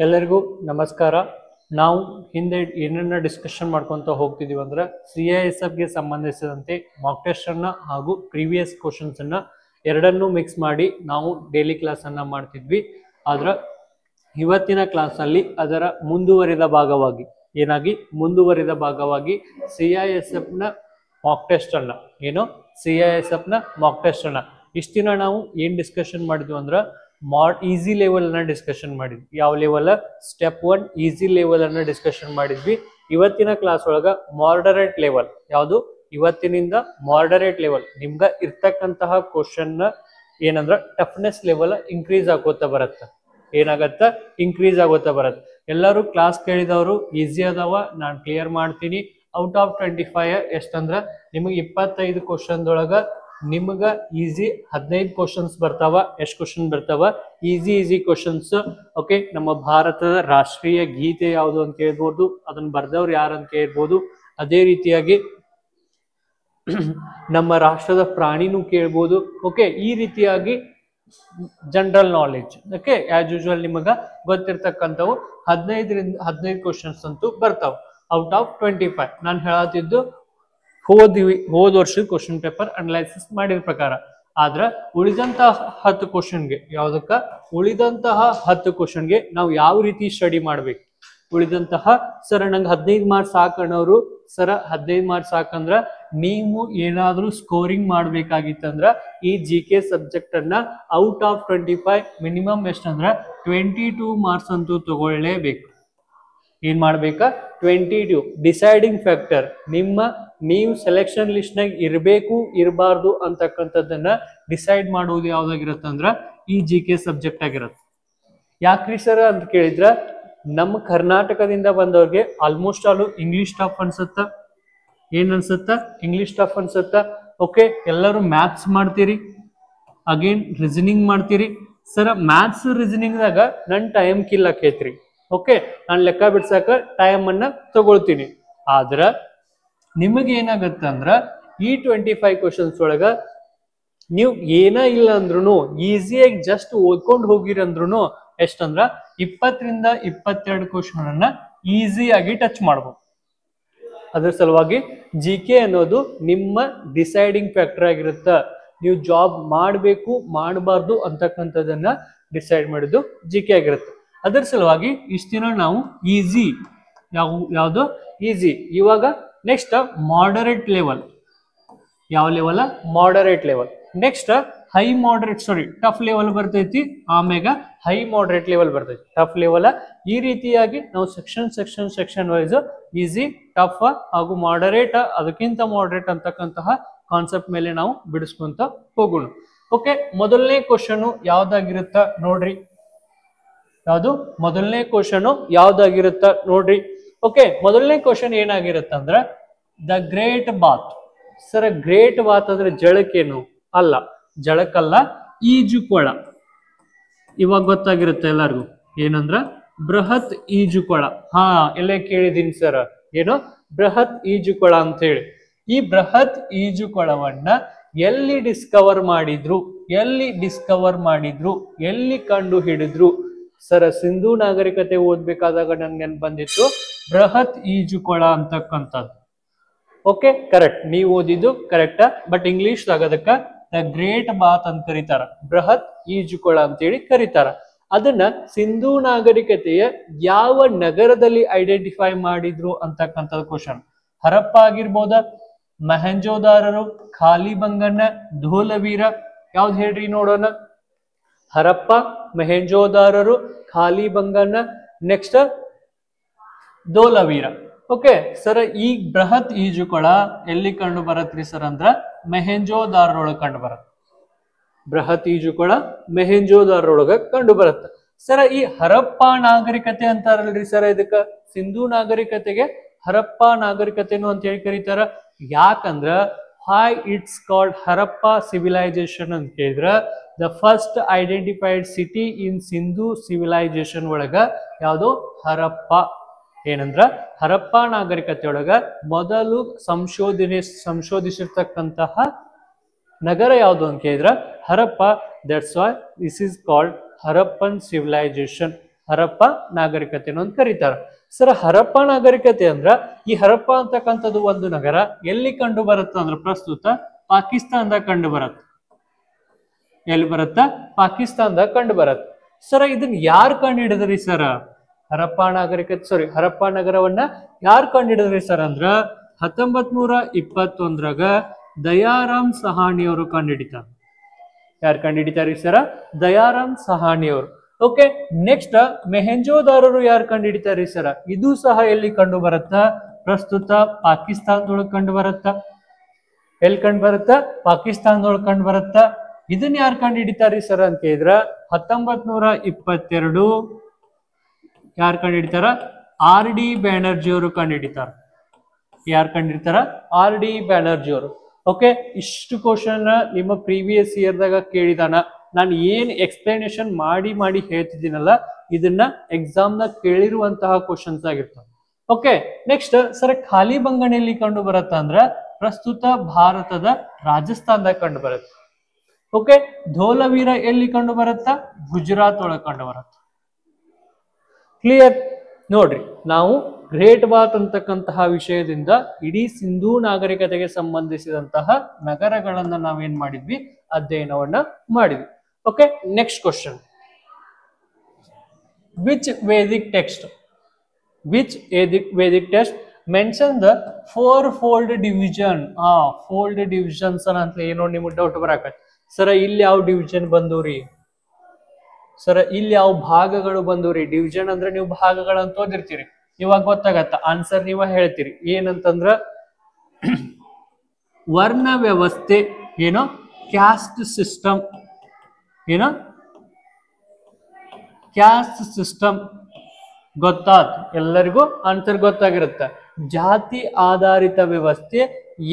ಎಲ್ಲರಿಗೂ ನಮಸ್ಕಾರ. ನಾವು ಹಿಂದೆ ಏನನ್ನ ಡಿಸ್ಕಷನ್ ಮಾಡ್ಕೊಂತ ಹೋಗ್ತಿದೀವಿ ಅಂದ್ರೆ CISF ಗೆ ಸಂಬಂಧಿಸಿದಂತೆ ಮಾಕ್ ಟೆಸ್ಟ್ ಅನ್ನ ಹಾಗೂ ಪ್ರೀವಿಯಸ್ ಕ್ವಶನ್ಸ್ ಅನ್ನ ಎರಡನ್ನೂ ಮಿಕ್ಸ್ ಮಾಡಿ ನಾವು ಡೈಲಿ ಕ್ಲಾಸ್ ಅನ್ನ ಮಾಡ್ತಿದ್ವಿ. ಆದ್ರೆ ಇವತ್ತಿನ ಕ್ಲಾಸ್ ಅಲ್ಲಿ ಅದರ ಮುಂದುವರಿದ ಭಾಗವಾಗಿ CISF ನ ಮಾಕ್ ಟೆಸ್ಟ್ ಅನ್ನ CISF ನ ಮಾಕ್ ಟೆಸ್ಟ್ ಅನ್ನ ಇಷ್ಟ ದಿನ ನಾವು ಏನ್ ಡಿಸ್ಕಷನ್ ಮಾಡಿದ್ವಿ ಅಂದ್ರೆ ಈಸಿ ಲೆವೆಲ್ ಅನ್ನ ಡಿಸ್ಕಷನ್ ಮಾಡಿದ್ವಿ. ಯಾವ ಲೆವೆಲ್? ಸ್ಟೆಪ್ 1 ಈಸಿ ಲೆವೆಲ್ ಅನ್ನ ಡಿಸ್ಕಷನ್ ಮಾಡಿದ್ವಿ. ಇವತ್ತಿನ ಕ್ಲಾಸ್ ಒಳಗ ಮಾಡರೇಟ್ ಲೆವೆಲ್ ಯಾವುದು? ಇವತ್ತಿನಿಂದ ಮಾಡರೇಟ್ ಲೆವೆಲ್ ನಿಮ್ಗ ಇರ್ತಕ್ಕಂತಹ ಕ್ವಶನ್ ಏನಂದ್ರ ಟಫ್ನೆಸ್ ಲೆವೆಲ್ ಇನ್ಕ್ರೀಸ್ ಆಗೋತಾ ಬರುತ್ತೆ. ಏನಾಗತ್ತ? ಇನ್ಕ್ರೀಸ್ ಆಗೋತಾ ಬರುತ್ತೆ. ಎಲ್ಲರೂ ಕ್ಲಾಸ್ ಕೇಳಿದವರು ಈಸಿ ಅದಾವ, ನಾನು ಕ್ಲಿಯರ್ ಮಾಡ್ತೀನಿ. ಔಟ್ ಆಫ್ 25 ಎಷ್ಟಂದ್ರ ನಿಮಗೆ 25 ಕ್ವಶನ್ದೊಳಗ ನಿಮ್ಗ ಈಸಿ 15 ಕ್ವಶನ್ಸ್ ಬರ್ತಾವ. ಎಷ್ಟು ಕ್ವಶನ್ ಬರ್ತಾವ? Easy questions. ಓಕೆ, ನಮ್ಮ ಭಾರತದ ರಾಷ್ಟ್ರೀಯ ಗೀತೆ ಯಾವುದು ಅಂತ ಕೇಳ್ಬೋದು, ಅದನ್ನ ಬರ್ದವ್ರು ಯಾರು ಅಂತ ಕೇಳ್ಬೋದು. ಅದೇ ರೀತಿಯಾಗಿ ನಮ್ಮ ರಾಷ್ಟ್ರದ ಪ್ರಾಣಿನೂ ಕೇಳ್ಬೋದು. ಓಕೆ, ಈ ರೀತಿಯಾಗಿ general knowledge okay as usual ನಿಮಗ ಗೊತ್ತಿರ್ತಕ್ಕಂಥವು 15 ಕ್ವಶನ್ಸ್ ಅಂತೂ ಬರ್ತಾವ ಔಟ್ ಆಫ್ 25. ನಾನು ಹೇಳತ್ತಿದ್ದು ಹೋದ ವರ್ಷದ ಕ್ವಶನ್ ಪೇಪರ್ ಅನಲೈಸಿಸ್ ಮಾಡಿದ ಪ್ರಕಾರ. ಆದ್ರ ಉಳಿದಂತಹ 10 ಕ್ವಶನ್ಗೆ ಉಳಿದಂತಹ 10 ಕ್ವಶನ್ಗೆ ನಾವು ಯಾವ ರೀತಿ ಸ್ಟಡಿ ಮಾಡ್ಬೇಕು? ಉಳಿದಂತಹ ಸರ್ ನಂಗೆ 15 ಮಾರ್ಕ್ಸ್ ಸಾಕಣ್ಣವ್ರು, ಸರ 15 ಮಾರ್ಕ್ಸ್ ಸಾಕಂದ್ರ ನೀವು ಏನಾದ್ರೂ ಸ್ಕೋರಿಂಗ್ ಮಾಡ್ಬೇಕಾಗಿತ್ತಂದ್ರ ಈ GK ಸಬ್ಜೆಕ್ಟ್ ಅನ್ನ ಔಟ್ ಆಫ್ 25 ಮಿನಿಮಮ್ ಎಷ್ಟಂದ್ರ 22 ಮಾರ್ಕ್ಸ್ ಅಂತೂ ತಗೊಳ್ಳೇಬೇಕು. ಏನ್ ಮಾಡ್ಬೇಕಾ? 22 ಡಿಸೈಡಿಂಗ್ ಫ್ಯಾಕ್ಟರ್. ನೀವು ಸೆಲೆಕ್ಷನ್ ಲಿಸ್ಟ್ ನಾಗ ಇರಬೇಕು ಇರಬಾರ್ದು ಅಂತಕ್ಕಂಥದ್ದನ್ನ ಡಿಸೈಡ್ ಮಾಡುವುದು ಯಾವ್ದಾಗಿರತ್ತಂದ್ರ ಈ GK ಸಬ್ಜೆಕ್ಟ್ ಆಗಿರತ್ತೆ. ಯಾಕ್ರಿ ಸರ್ ಅಂತ ಕೇಳಿದ್ರ ನಮ್ಮ ಕರ್ನಾಟಕದಿಂದ ಬಂದವ್ರಿಗೆ ಆಲ್ಮೋಸ್ಟ್ ಆಲ್ ಇಂಗ್ಲಿಷ್ ಟಫ್ ಅನ್ಸುತ್ತ. ಏನ್ ಅನ್ಸುತ್ತ? ಇಂಗ್ಲಿಷ್ ಟಫ್ ಅನ್ಸುತ್ತ. ಓಕೆ, ಎಲ್ಲರೂ ಮ್ಯಾಥ್ಸ್ ಮಾಡ್ತೀರಿ, ಅಗೇನ್ ರೀಸನಿಂಗ್ ಮಾಡ್ತೀರಿ. ಸರ್ ಮ್ಯಾಥ್ಸ್ ರೀಸನಿಂಗ್ ದಾಗ ನನ್ ಟೈಮ್ ಕಿಲ್ ಆಕೈತ್ರಿ. ಓಕೆ, ನಾನು ಲೆಕ್ಕ ಬಿಡ್ಸಾಕ ಟೈಮ್ ಅನ್ನ ತಗೊಳ್ತೀನಿ. ಆದ್ರ ನಿಮಗೆ ಏನಾಗತ್ತ ಅಂದ್ರ ಈ 25 ಕ್ವಶನ್ಸ್ ಒಳಗ ನೀವು ಏನ ಇಲ್ಲ ಅಂದ್ರೂ ಈಸಿಯಾಗಿ ಜಸ್ಟ್ ಓದ್ಕೊಂಡು ಹೋಗಿರಂದ್ರು ಎಷ್ಟಂದ್ರ 20 ರಿಂದ 22 ಕ್ವಶನ್ ಅನ್ನ ಈಸಿಯಾಗಿ ಟಚ್ ಮಾಡ್ಬೋದು. ಅದ್ರ ಸಲುವಾಗಿ GK ಅನ್ನೋದು ನಿಮ್ಮ ಡಿಸೈಡಿಂಗ್ ಫ್ಯಾಕ್ಟರ್ ಆಗಿರುತ್ತ. ನೀವು ಜಾಬ್ ಮಾಡಬೇಕು ಮಾಡಬಾರ್ದು ಅಂತಕ್ಕಂಥದ್ದನ್ನ ಡಿಸೈಡ್ ಮಾಡಿದ್ದು GK ಆಗಿರುತ್ತೆ. ಅದರ ಸಲುವಾಗಿ ಇಷ್ಟ ದಿನ ನಾವು ಈಸಿ ಯಾವುದು ಈಸಿ. ಇವಾಗ ನೆಕ್ಸ್ಟ್ ಮಾಡರೇಟ್ ಲೆವೆಲ್. ಯಾವ level? Moderate level. Next high moderate tough level ಬರ್ತೈತಿ. ಆಮ್ಯಾಗ ಹೈ ಮಾಡರೇಟ್ ಲೆವೆಲ್ ಬರ್ತೈತಿ. ಟಫ್ ಲೆವೆಲ್ ಈ ರೀತಿಯಾಗಿ ನಾವು ಸೆಕ್ಷನ್ ವೈಸ್ ಈಸಿ, ಟಫ್ ಹಾಗೂ ಮಾಡರೇಟ್, ಅದಕ್ಕಿಂತ ಮಾಡರೇಟ್ ಅಂತಕ್ಕಂತಹ ಕಾನ್ಸೆಪ್ಟ್ ಮೇಲೆ ನಾವು ಬಿಡಿಸ್ಕೊಂತ ಹೋಗೋಣ. ಓಕೆ, ಮೊದಲನೇ ಕ್ವಶನ್ ಯಾವ್ದಾಗಿರುತ್ತ ನೋಡ್ರಿ. ಯಾವುದು ಮೊದಲನೇ ಕ್ವಶನ್ ಯಾವ್ದಾಗಿರುತ್ತ ನೋಡ್ರಿ. ಓಕೆ, ಮೊದಲನೇ ಕ್ವಶನ್ ಏನಾಗಿರುತ್ತಂದ್ರ the great bath. Sir great bath ಅಂದ್ರೆ ಜಳಕ್ಕೇನು? ಅಲ್ಲ, ಜಳಕ್ಕಲ್ಲ, ಈಜುಕೊಳ. ಇವಾಗ ಗೊತ್ತಾಗಿರುತ್ತೆ ಎಲ್ಲರಿಗೂ ಏನಂದ್ರ ಬೃಹತ್ ಈಜುಕೊಳ. ಎಲ್ಲೇ ಕೇಳಿದೀನಿ ಸರ್, ಏನು ಬೃಹತ್ ಈಜುಕೊಳ ಅಂತ ಹೇಳಿ. ಈ ಬೃಹತ್ ಈಜುಕೊಳವನ್ನ ಎಲ್ಲಿ ಡಿಸ್ಕವರ್ ಮಾಡಿದ್ರು, ಎಲ್ಲಿ ಕಂಡು ಹಿಡಿದ್ರು? ಸರ್ ಸಿಂಧೂ ನಾಗರಿಕತೆ ಓದ್ಬೇಕಾದಾಗ ನನ್ಗೆ ನೆನ್ಪು ಬಂದಿತ್ತು ಬೃಹತ್ ಈಜುಕೊಳ ಅಂತಕ್ಕಂಥದ್ದು. ಓಕೆ, ಕರೆಕ್ಟ್, ನೀವು ಓದಿದ್ದು ಕರೆಕ್ಟ್. ಬಟ್ ಇಂಗ್ಲಿಷ್ ಅದಕ್ಕ ದ ಗ್ರೇಟ್ ಬಾತ್ ಅಂತ ಕರೀತಾರ, ಬೃಹತ್ ಈಜುಕೊಳ ಅಂತೇಳಿ ಕರೀತಾರ. ಅದನ್ನ ಸಿಂಧೂ ನಾಗರಿಕತೆಯ ಯಾವ ನಗರದಲ್ಲಿ ಐಡೆಂಟಿಫೈ ಮಾಡಿದ್ರು ಅಂತಕ್ಕಂಥದ್ದು ಕ್ವಶನ್. ಹರಪ್ಪ ಆಗಿರ್ಬೋದ, ಮಹೆಂಜೋದಾರರು, ಖಾಲಿಬಂಗನ, ಧೋಲವೀರ, ಯಾವ್ದು ಹೇಳ್ರಿ ನೋಡೋಣ. ಹರಪ್ಪ, ಮಹೆಂಜೋದಾರರು, ಖಾಲಿಬಂಗನ, ನೆಕ್ಸ್ಟ್ ಧೋಲವೀರ. ಓಕೆ ಸರ್, ಈ ಬೃಹತ್ ಈಜುಕೊಳ ಎಲ್ಲಿ ಕಂಡು ಬರತ್ರಿ ಸರ್ ಅಂದ್ರ ಮೆಹೆಂಜೋದಾರೊಳಗೆ ಕಂಡು ಬರತ್ತ. ಬೃಹತ್ ಈಜುಕೊಳ ಮೆಹೆಂಜೋದಾರೊಳಗ ಕಂಡು ಬರುತ್ತೆ. ಸರ ಈ ಹರಪ್ಪ ನಾಗರಿಕತೆ ಅಂತಾರಲ್ರಿ ಸರ್, ಇದಕ್ಕ ಸಿಂಧೂ ನಾಗರಿಕತೆಗೆ ಹರಪ್ಪ ನಾಗರಿಕತೆನು ಅಂತ ಹೇಳಿ ಕರೀತಾರ. ಯಾಕಂದ್ರ why it's called Harappa civilization ಅಂತ ಕೇಳಿದ್ರ the first identified city in Sindhu civilisation ಒಳಗ ಯಾವುದು? ಹರಪ್ಪ. ಏನಂದ್ರ ಹರಪ್ಪ ನಾಗರಿಕತೆ ಒಳಗ ಮೊದಲು ಸಂಶೋಧಿಸಿರ್ತಕ್ಕಂತಹ ನಗರ ಯಾವುದು ಅಂತ ಕೇಳಿದ್ರ Harappa. That's why this is called Harappan civilisation. Harappa ನಾಗರಿಕತೆ ಅಂತ ಕರೀತಾರ. ಸರ್ ಹರಪ್ಪ ನಾಗರಿಕತೆ ಅಂದ್ರ ಈ ಹರಪ್ಪ ಅಂತಕ್ಕಂಥದ್ದು ಒಂದು ನಗರ ಎಲ್ಲಿ ಕಂಡು ಬರುತ್ತ ಅಂದ್ರ ಪ್ರಸ್ತುತ ಪಾಕಿಸ್ತಾನದಾಗ ಕಂಡು ಬರತ್ತ. ಎಲ್ಲಿ ಬರುತ್ತ? ಪಾಕಿಸ್ತಾನದಾಗ ಕಂಡು ಬರತ್ತ. ಸರ ಇದನ್ನ ಯಾರು ಕಂಡು ಹಿಡಿದ್ರಿ ಸರ? ಹರಪ್ಪ ನಾಗರಿಕತೆ ಹರಪ್ಪ ನಗರವನ್ನ ಯಾರು ಕಂಡು ಹಿಡಿದ್ರಿ ಸರ್ ಅಂದ್ರ 1921ರಾಗ ದಯಾರಾಮ್ ಸಹಾನಿ ಅವರು ಕಂಡು ಹಿಡಿತಾರ. ಯಾರು ಕಂಡು ಹಿಡಿತಾರಿ ಸರ? ದಯಾರಾಮ್ ಸಹಾನಿ ಅವರು. ಓಕೆ, ನೆಕ್ಸ್ಟ್ ಮೆಹೆಂಜೋದಾರರು ಯಾರು ಕಂಡು ಹಿಡಿತಾರಿ ಸರ? ಇದು ಸಹ ಎಲ್ಲಿ ಕಂಡು ಬರುತ್ತ? ಪ್ರಸ್ತುತ ಪಾಕಿಸ್ತಾನದೊಳಗೆ ಕಂಡು ಬರುತ್ತ. ಎಲ್ಲಿ ಕಂಡು ಬರುತ್ತ? ಪಾಕಿಸ್ತಾನದೊಳಗೆ ಕಂಡು ಬರುತ್ತ. ಇದನ್ನ ಯಾರು ಕಂಡು ಹಿಡಿತಾರಿ ಸರ್ ಅಂತ ಹೇಳಿದ್ರ 1922 ಯಾರು ಕಂಡು ಹಿಡಿತಾರ? RD ಬ್ಯಾನರ್ಜಿ ಅವರು ಕಂಡು ಹಿಡಿತಾರ. ಯಾರು ಕಂಡು ಹಿಡಿತಾರ? RD ಬ್ಯಾನರ್ಜಿ ಅವರು. ಓಕೆ, ಇಷ್ಟು ಕ್ವಶನ್ ನಿಮ್ಮ ಪ್ರೀವಿಯಸ್ ಇಯರ್ದಾಗ ಕೇಳಿದಾನ. ನಾನು ಏನ್ ಎಕ್ಸ್ಪ್ಲನೇಷನ್ ಮಾಡಿ ಹೇಳ್ತಿದ್ದೀನಲ್ಲ ಇದನ್ನ ಎಕ್ಸಾಮ್ ನ ಕೇಳಿರುವಂತಹ ಕ್ವಶನ್ಸ್ ಆಗಿರ್ತಾವ. ಓಕೆ, ನೆಕ್ಸ್ಟ್ ಸರ್ ಖಾಲಿ ಬಂಗನೆಯಲ್ಲಿ ಕಂಡು ಬರುತ್ತ ಅಂದ್ರ ಪ್ರಸ್ತುತ ಭಾರತದ ರಾಜಸ್ಥಾನದಾಗ ಕಂಡು ಬರುತ್ತೆ. ಓಕೆ, ಧೋಲವೀರ ಎಲ್ಲಿ ಕಂಡು ಬರುತ್ತ? ಗುಜರಾತ್ ಒಳಗೆ ಕಂಡು ಬರುತ್ತೆ. ಕ್ಲಿಯರ್? ನೋಡ್ರಿ, ನಾವು ಗ್ರೇಟ್ ಬಾತ್ ಅಂತಕ್ಕಂತಹ ವಿಷಯದಿಂದ ಇಡೀ ಸಿಂಧೂ ನಾಗರಿಕತೆಗೆ ಸಂಬಂಧಿಸಿದಂತಹ ನಗರಗಳನ್ನ ನಾವೇನ್ ಮಾಡಿದ್ವಿ? ಅಧ್ಯಯನವನ್ನ ಮಾಡಿದ್ವಿ. Okay, next question. Which Vedic text mention the four-fold division? Fold divisions ಅಂತ ಏನೋ ನಿಮ್ಗೆ ಡೌಟ್ ಬರಾಕತ್ತೆ. ಸರ ಇಲ್ಲಿ ಯಾವ ಡಿವಿಷನ್ ಬಂದವ್ರಿ ಸರ? ಇಲ್ಲಿ ಯಾವ ಭಾಗಗಳು ಬಂದವ್ರಿ? ಡಿವಿಷನ್ ಅಂದ್ರೆ ನೀವು ಭಾಗಗಳಂತ ಓದಿರ್ತೀರಿ, ಇವಾಗ ಗೊತ್ತಾಗತ್ತ. ಆನ್ಸರ್ ನೀವ ಹೇಳ್ತೀರಿ. ಏನಂತಂದ್ರ ವರ್ಣ ವ್ಯವಸ್ಥೆ, ಏನೋ ಕ್ಯಾಸ್ಟ್ ಸಿಸ್ಟಮ್, ಏನೋ ಕ್ಯಾಸ್ಟ್ ಸಿಸ್ಟಮ್. ಗೊತ್ತಾತ್ ಎಲ್ಲರಿಗೂ? ಆನ್ಸರ್ ಗೊತ್ತಾಗಿರುತ್ತೆ. ಜಾತಿ ಆಧಾರಿತ ವ್ಯವಸ್ಥೆ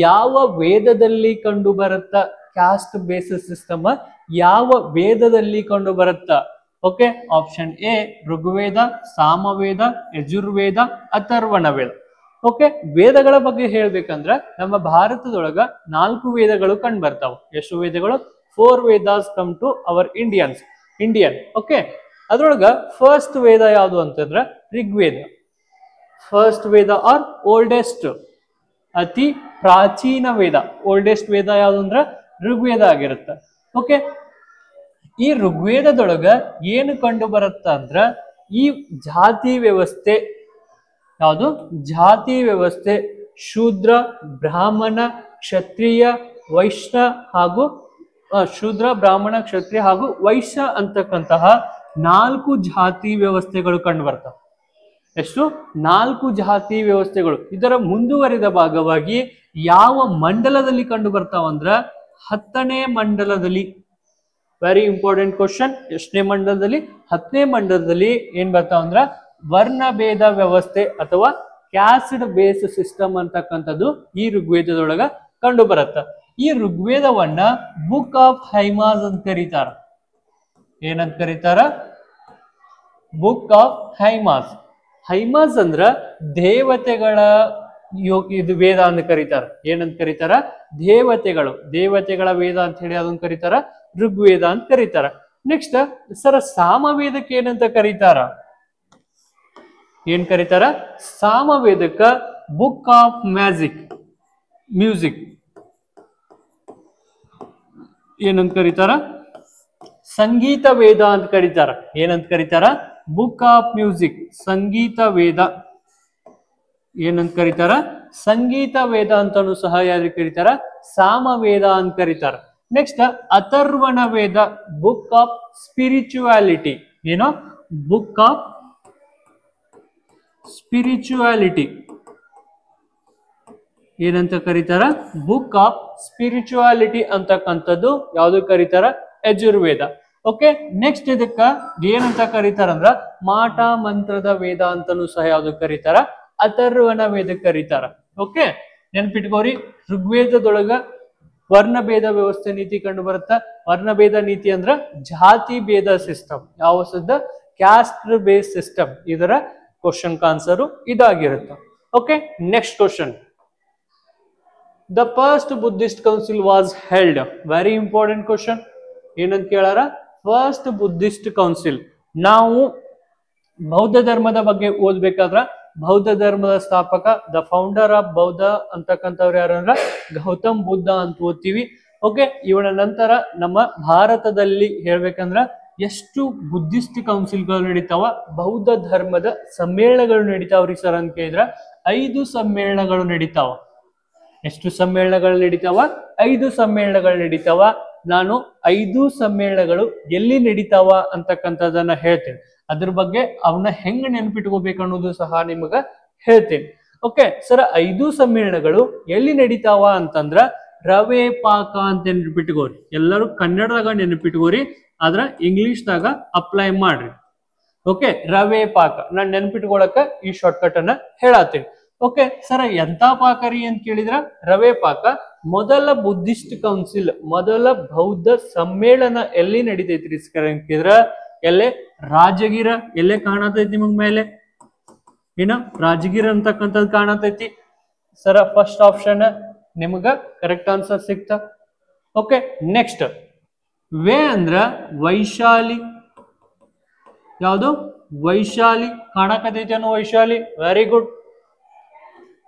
ಯಾವ ವೇದದಲ್ಲಿ ಕಂಡು ಬರುತ್ತ? ಕ್ಯಾಸ್ಟ್ ಬೇಸಿಸ್ ಸಿಸ್ಟಮ್ ಯಾವ ವೇದದಲ್ಲಿ ಕಂಡು ಬರುತ್ತ? Okay, option A Rigveda, Samaveda, Yajurveda, Atharvana Veda. Okay, ವೇದಗಳ ಬಗ್ಗೆ ಹೇಳ್ಬೇಕಂದ್ರ ನಮ್ಮ ಭಾರತದೊಳಗ 4 ವೇದಗಳು ಕಂಡು ಬರ್ತಾವ. ಎಷ್ಟು ವೇದಗಳು? 4 Vedas come to our Indian. Okay, ಅದ್ರೊಳಗ ಫಸ್ಟ್ ವೇದ ಯಾವುದು ಅಂತಂದ್ರ Rigveda. First Veda are oldest, ಅತಿ ಪ್ರಾಚೀನ ವೇದ. ಓಲ್ಡೆಸ್ಟ್ ವೇದ ಯಾವುದು ಅಂದ್ರ ಋಗ್ವೇದ ಆಗಿರುತ್ತೆ. ಓಕೆ, ಈ ಋಗ್ವೇದದೊಳಗ ಏನು ಕಂಡು ಬರುತ್ತ ಅಂದ್ರ ಈ ಜಾತಿ ವ್ಯವಸ್ಥೆ ಯಾವುದು? ಜಾತಿ ವ್ಯವಸ್ಥೆ ಶೂದ್ರ, ಬ್ರಾಹ್ಮಣ, ಕ್ಷತ್ರಿಯ, ವೈಶ್ಯ ಹಾಗೂ ಶೂದ್ರ, ಬ್ರಾಹ್ಮಣ, ಕ್ಷತ್ರಿಯ ಹಾಗೂ ವೈಶ್ಯ ಅಂತಕ್ಕಂತಹ 4 ಜಾತಿ ವ್ಯವಸ್ಥೆಗಳು ಕಂಡು ಬರ್ತಾವ. ಎಷ್ಟು? 4 ಜಾತಿ ವ್ಯವಸ್ಥೆಗಳು. ಇದರ ಮುಂದುವರಿದ ಭಾಗವಾಗಿ ಯಾವ ಮಂಡಲದಲ್ಲಿ ಕಂಡು ಬರ್ತಾವಂದ್ರ 10ನೇ ಮಂಡಲದಲ್ಲಿ. Very important question. ಎಷ್ಟನೇ ಮಂಡಲದಲ್ಲಿ? 10ನೇ ಮಂಡಲದಲ್ಲಿ ಏನ್ ಬರ್ತಾವಂದ್ರ ವರ್ಣಭೇದ ವ್ಯವಸ್ಥೆ ಅಥವಾ ಕ್ಯಾಸ್ಟ್ ಬೇಸ್ ಸಿಸ್ಟಮ್ ಅಂತಕ್ಕಂಥದ್ದು ಈ ಋಗ್ವೇದದೊಳಗ ಕಂಡು ಬರುತ್ತ. ಈ ಋಗ್ವೇದವನ್ನ ಬುಕ್ ಆಫ್ ಹೈಮಾಸ್ ಅಂತ ಕರೀತಾರ. ಏನಂತ ಕರೀತಾರ? Book of high mast. ಹೈಮಾಸ್ ಅಂದ್ರ ದೇವತೆಗಳ ಇದು ವೇದ ಅಂತ ಕರೀತಾರ. ಏನಂತ ಕರೀತಾರ? ದೇವತೆಗಳ ವೇದ ಅಂತ ಹೇಳಿ ಅದನ್ನ ಕರೀತಾರ ಋಗ್ವೇದ ಅಂತ ಕರೀತಾರ. ನೆಕ್ಸ್ಟ್ ಸರ ಸಾಮವೇದಕ್ಕೆ ಏನಂತ ಕರೀತಾರ? ಏನ್ ಕರೀತಾರ? ಸಾಮವೇದಕ್ಕ ಬುಕ್ ಆಫ್ ಮ್ಯೂಸಿಕ್ ಏನಂತ ಕರೀತಾರ? ಸಂಗೀತ ವೇದ ಅಂತ ಕರೀತಾರ. ಏನಂತ ಕರೀತಾರ? ಬುಕ್ ಆಫ್ ಮ್ಯೂಸಿಕ್, ಸಂಗೀತ ವೇದ. ಏನಂತ ಕರೀತಾರ? ಸಂಗೀತ ವೇದ ಅಂತಾನು ಸಹ ಯಾರು ಕರೀತಾರ? ಸಾಮವೇದ ಅಂತ ಕರೀತಾರ. Next Atharvana Veda, book of spirituality. ಏನೋ ಬುಕ್ ಆಫ್ ಸ್ಪಿರಿಚುವಾಲಿಟಿ ಏನಂತ ಕರೀತಾರ? ಬುಕ್ ಆಫ್ ಸ್ಪಿರಿಚುವಾಲಿಟಿ ಅಂತಕ್ಕಂಥದ್ದು ಯಾವುದು ಕರೀತಾರ? ಯಜುರ್ವೇದ. ಓಕೆ, ನೆಕ್ಸ್ಟ್ ಇದಕ್ಕ ಏನಂತ ಕರೀತಾರಂದ್ರ ಮಾಟ ಮಂತ್ರದ ವೇದ ಅಂತಾನು ಸಹ ಯಾವ್ದು ಕರೀತಾರ? ಅಥರ್ವಣ ವೇದ ಕರೀತಾರ. ಓಕೆ, ನೆನ್ಪಿಟ್ಕೋರಿ. ಋಗ್ವೇದದೊಳಗ ವರ್ಣಭೇದ ವ್ಯವಸ್ಥೆ ನೀತಿ ಕಂಡು ಬರುತ್ತ. ವರ್ಣಭೇದ ನೀತಿ ಅಂದ್ರ ಜಾತಿ ಭೇದ ಸಿಸ್ಟಮ್. ಯಾವ ಸಿದ್ಧ? Caste base system. ಇದರ ಕ್ವಶನ್ ಆನ್ಸರ್ ಇದಾಗಿರುತ್ತೆ. Okay, next question. The first Buddhist council was held. Very important question. ಏನಂತ ಕೇಳಾರ? First Buddhist council. ನಾವು ಬೌದ್ಧ ಧರ್ಮದ ಬಗ್ಗೆ ಓದ್ಬೇಕಾದ್ರ ಬೌದ್ಧ ಧರ್ಮದ ಸ್ಥಾಪಕ ದ ಫೌಂಡರ್ ಆಫ್ ಬೌದ್ಧ ಅಂತಕ್ಕಂಥವ್ರು ಯಾರು ಅಂದ್ರ ಗೌತಮ್ ಬುದ್ಧ ಅಂತ ಓದ್ತೀವಿ. ಓಕೆ, ಇವನ ನಂತರ ನಮ್ಮ ಭಾರತದಲ್ಲಿ ಹೇಳ್ಬೇಕಂದ್ರ ಎಷ್ಟು ಬುದ್ಧಿಸ್ಟ್ ಕೌನ್ಸಿಲ್ಗಳು ನಡೀತಾವ, ಬೌದ್ಧ ಧರ್ಮದ ಸಮ್ಮೇಳನಗಳು ನಡೀತಾವ್ರಿ ಸರ್ ಅಂತ ಕೇಳಿದ್ರ 5 ಸಮ್ಮೇಳನಗಳು ನಡೀತಾವ. ಎಷ್ಟು ಸಮ್ಮೇಳನಗಳು ನಡೀತಾವ? 5 ಸಮ್ಮೇಳನಗಳು ನಡೀತಾವ. ನಾನು 5 ಸಮ್ಮೇಳನಗಳು ಎಲ್ಲಿ ನಡೀತಾವ ಅಂತಕ್ಕಂಥದ್ದನ್ನ ಹೇಳ್ತೇನೆ. ಅದ್ರ ಬಗ್ಗೆ ಅವನ್ನ ಹೆಂಗ್ ನೆನ್ಪಿಟ್ಕೋಬೇಕು ಅನ್ನೋದು ಸಹ ನಿಮಗ ಹೇಳ್ತೇನೆ. ಓಕೆ ಸರ್, 5 ಸಮ್ಮೇಳನಗಳು ಎಲ್ಲಿ ನಡೀತಾವ ಅಂತಂದ್ರ ರವೆ ಪಾಕ ಅಂತ ನೆನ್ಪಿಟ್ಕೋರಿ. ಎಲ್ಲರೂ ಕನ್ನಡದಾಗ ನೆನಪಿಟ್ಕೋರಿ, ಆದ್ರ ಇಂಗ್ಲಿಷ್ದಾಗ ಅಪ್ಲೈ ಮಾಡ್ರಿ. ಓಕೆ, ರವೆ ಪಾಕ ನಾನು ನೆನ್ಪಿಟ್ಕೊಳಕ ಈ ಶಾರ್ಟ್ಕಟ್ ಅನ್ನ ಹೇಳತ್ತೀನಿ. ಓಕೆ ಸರ್, ಎಂತ ಪಾಕರಿ ಅಂತ ಕೇಳಿದ್ರ ರವೆ ಪಾಕ ಮೊದಲ ಬುದ್ಧಿಸ್ಟ್ ಕೌನ್ಸಿಲ್, ಮೊದಲ ಬೌದ್ಧ ಸಮ್ಮೇಳನ ಎಲ್ಲಿ ನಡೀತೈತ್ರಿ ಸರ್ ಅಂತ ಕೇಳಿದ್ರ ಎಲ್ಲೇ ರಾಜಗಿರ. ಎಲ್ಲೇ ಕಾಣತೈತಿ ನಿಮಗ್ ಮೇಲೆ ಏನ ರಾಜಗಿರ ಅಂತಕ್ಕಂಥದ್ದು ಕಾಣತೈತಿ ಸರ. ಫಸ್ಟ್ ಆಪ್ಷನ್ ನಿಮಗ ಕರೆಕ್ಟ್ ಆನ್ಸರ್ ಸಿಕ್ತ. ಓಕೆ, ನೆಕ್ಸ್ಟ್ ವೇ ಅಂದ್ರ ವೈಶಾಲಿ. ಯಾವುದು? ವೈಶಾಲಿ. ಕಾಣಕತೈತಿ ಅನ್ನೋ ವೈಶಾಲಿ. Very good.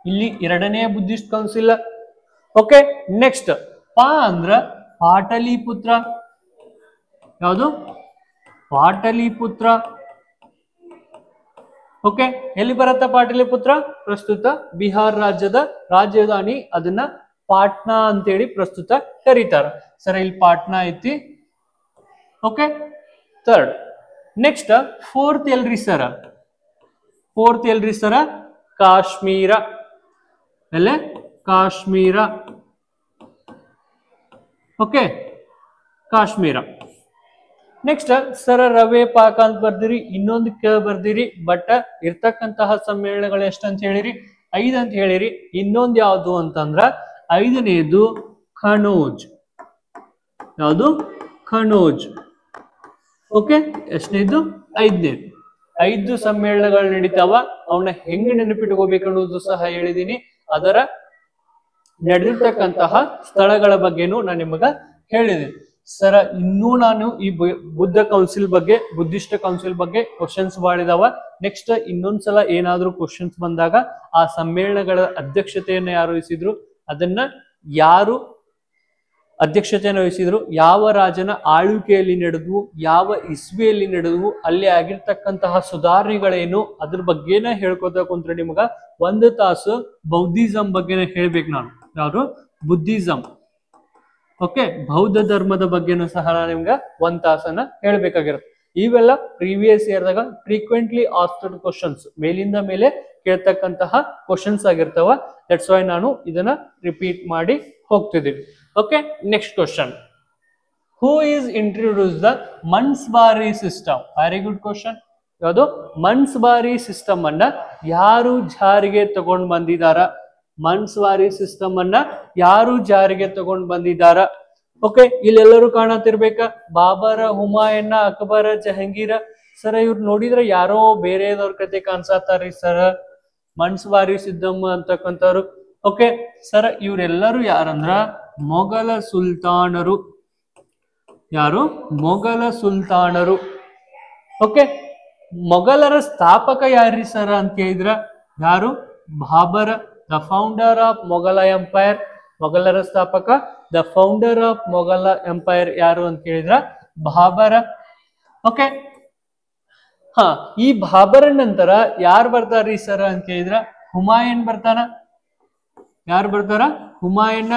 ಇಲ್ಲಿ 2ನೇ ಬುದ್ಧಿಸ್ಟ್ ಕೌನ್ಸಿಲ್. ಓಕೆ, ನೆಕ್ಸ್ಟ್ ಪಾ ಅಂದ್ರ ಪಾಟಲಿಪುತ್ರ. ಯಾವುದು? ಪಾಟಲಿಪುತ್ರ. ಓಕೆ, ಎಲ್ಲಿ ಬರುತ್ತ ಪಾಟಲಿಪುತ್ರ? ಪ್ರಸ್ತುತ ಬಿಹಾರ್ ರಾಜ್ಯದ ರಾಜಧಾನಿ. ಅದನ್ನ ಪಾಟ್ನಾ ಅಂತೇಳಿ ಪ್ರಸ್ತುತ ಕರೀತಾರ ಸರ. ಇಲ್ಲಿ ಪಾಟ್ನಾ ಐತಿ. Okay, third. ನೆಕ್ಸ್ಟ್ ಫೋರ್ತ್ ಎಲ್ರಿ ಸರ? ಫೋರ್ತ್ ಎಲ್ರಿ ಸರ? ಕಾಶ್ಮೀರ. ಎಲ್ಲೇ? ಕಾಶ್ಮೀರ. ಓಕೆ, ಕಾಶ್ಮೀರ. ನೆಕ್ಸ್ಟ್ ಸರ ರವೆ ಪಾಕ ಅಂತ ಬರ್ದಿರಿ, ಇನ್ನೊಂದು ಬರ್ದಿರಿ, ಬಟ್ ಇರ್ತಕ್ಕಂತಹ ಸಮ್ಮೇಳನಗಳು ಎಷ್ಟಂತ ಹೇಳಿರಿ? 5 ಅಂತ ಹೇಳಿರಿ. ಇನ್ನೊಂದು ಯಾವುದು ಅಂತಂದ್ರ 5ನೇದು ಕನೋಜ್. ಯಾವುದು? ಕನೋಜ್. ಓಕೆ, ಎಷ್ಟನೇದು? 5ನೇದು. 5 ಸಮ್ಮೇಳನಗಳು ನಡೀತಾವ. ಅವನ್ನ ಹೆಂಗ್ ನೆನಪಿಟ್ಕೋಬೇಕು ಅನ್ನೋದು ಸಹ ಹೇಳಿದೀನಿ. ಅದರ ನಡೆದಿರ್ತಕ್ಕಂತಹ ಸ್ಥಳಗಳ ಬಗ್ಗೆನೂ ನಾನು ನಿಮಗ ಹೇಳಿದ್ದೀನಿ ಸರ. ಇನ್ನೂ ನಾನು ಈ ಬುದ್ಧ ಕೌನ್ಸಿಲ್ ಬಗ್ಗೆ, ಬುದ್ಧಿಸ್ಟ್ ಕೌನ್ಸಿಲ್ ಬಗ್ಗೆ ಕ್ವಶನ್ಸ್ ಮಾಡಿದಾವ. ನೆಕ್ಸ್ಟ್ ಇನ್ನೊಂದ್ಸಲ ಏನಾದ್ರೂ ಕ್ವಶನ್ಸ್ ಬಂದಾಗ ಆ ಸಮ್ಮೇಳನಗಳ ಅಧ್ಯಕ್ಷತೆಯನ್ನು ಯಾರು ವಹಿಸಿದ್ರು, ಅದನ್ನ ಯಾರು ಅಧ್ಯಕ್ಷತೆಯನ್ನು ವಹಿಸಿದ್ರು, ಯಾವ ರಾಜನ ಆಳ್ವಿಕೆಯಲ್ಲಿ ನಡೆದವು, ಯಾವ ಇಸ್ವಿಯಲ್ಲಿ ನಡೆದವು, ಅಲ್ಲಿ ಆಗಿರ್ತಕ್ಕಂತಹ ಸುಧಾರಣೆಗಳೇನು, ಅದ್ರ ಬಗ್ಗೆನ ಹೇಳ್ಕೊತಾ ಕುಂತ್ರೆ ನಿಮ್ಗ 1 ತಾಸು ಬೌದ್ಧಿಸಂ ಬಗ್ಗೆನ ಹೇಳ್ಬೇಕು ನಾನು. ಯಾರು? ಬುದ್ಧಿಸಂ. ಓಕೆ, ಬೌದ್ಧ ಧರ್ಮದ ಬಗ್ಗೆನೂ ಸಹ ನಿಮ್ಗೆ 1 ತಾಸನ್ನ ಹೇಳ್ಬೇಕಾಗಿರುತ್ತೆ. ಇವೆಲ್ಲ ಪ್ರೀವಿಯಸ್ ಇಯರ್ದಾಗ ಫ್ರೀಕ್ವೆಂಟ್ಲಿ ಆಸ್ಕ್ಡ್ ಕ್ವಶನ್ಸ್, ಮೇಲಿಂದ ಮೇಲೆ ಕೇಳ್ತಕ್ಕಂತಹ ಕ್ವಶನ್ಸ್ ಆಗಿರ್ತಾವ. ದಟ್ಸ್ ವೈ ನಾನು ಇದನ್ನ ರಿಪೀಟ್ ಮಾಡಿ ಹೋಗ್ತಿದ್ದೀವಿ. Okay, next question. Who is introduce the Mansabdari system? Very good question. ಯಾವುದು? ಮನ್ಸ್ಬಾರಿ ಸಿಸ್ಟಮ್ ಅನ್ನ ಯಾರು ಜಾರಿಗೆ ತಗೊಂಡ್ ಬಂದಿದಾರ? ಮನ್ಸ್ವಾರಿ ಸಿಸ್ಟಮ್ ಅನ್ನ ಯಾರು ಜಾರಿಗೆ ತಗೊಂಡ್ ಬಂದಿದಾರ? ಓಕೆ, ಇಲ್ಲೆಲ್ಲರೂ ಕಾಣತಿರ್ಬೇಕ. ಬಾಬರ, ಹುಮಾಯೂನ್, ಅಕ್ಬರ, ಜಹಂಗೀರ. ಸರ ಇವ್ರು ನೋಡಿದ್ರೆ ಯಾರೋ ಬೇರೆದವ್ರ ಕತೆ ಕಾಣಿಸತ್ತಾರ್ರಿ ಸರ. ಮನ್ಸ್ವಾರಿ ಸಿಸ್ಟಮ್ ಅಂತಕ್ಕಂಥವ್ರು. ಓಕೆ ಸರ, ಇವರೆಲ್ಲರೂ ಯಾರಂದ್ರ ಮೊಘಲ ಸುಲ್ತಾನರು. ಯಾರು? ಮೊಘಲ ಸುಲ್ತಾನರು. ಓಕೆ, ಮೊಘಲರ ಸ್ಥಾಪಕ ಯಾರ್ರಿ ಸರ ಅಂತ ಕೇಳಿದ್ರ ಯಾರು? ಬಾಬರ, the founder of Mughal empire. ಮೊಘಲರ ಸ್ಥಾಪಕ, the founder of Mughal empire ಯಾರು ಅಂತ ಕೇಳಿದ್ರ ಬಾಬರ. ಓಕೆ, ಹಾ, ಈ ಬಾಬರ ನಂತರ ಯಾರು ಬರ್ತಾರ್ರಿ ಸರ ಅಂತ ಕೇಳಿದ್ರ ಹುಮಾಯೂನ್ ಬರ್ತಾನ. ಯಾರು ಬರ್ತಾರ? ಹುಮಾಯೂನ್.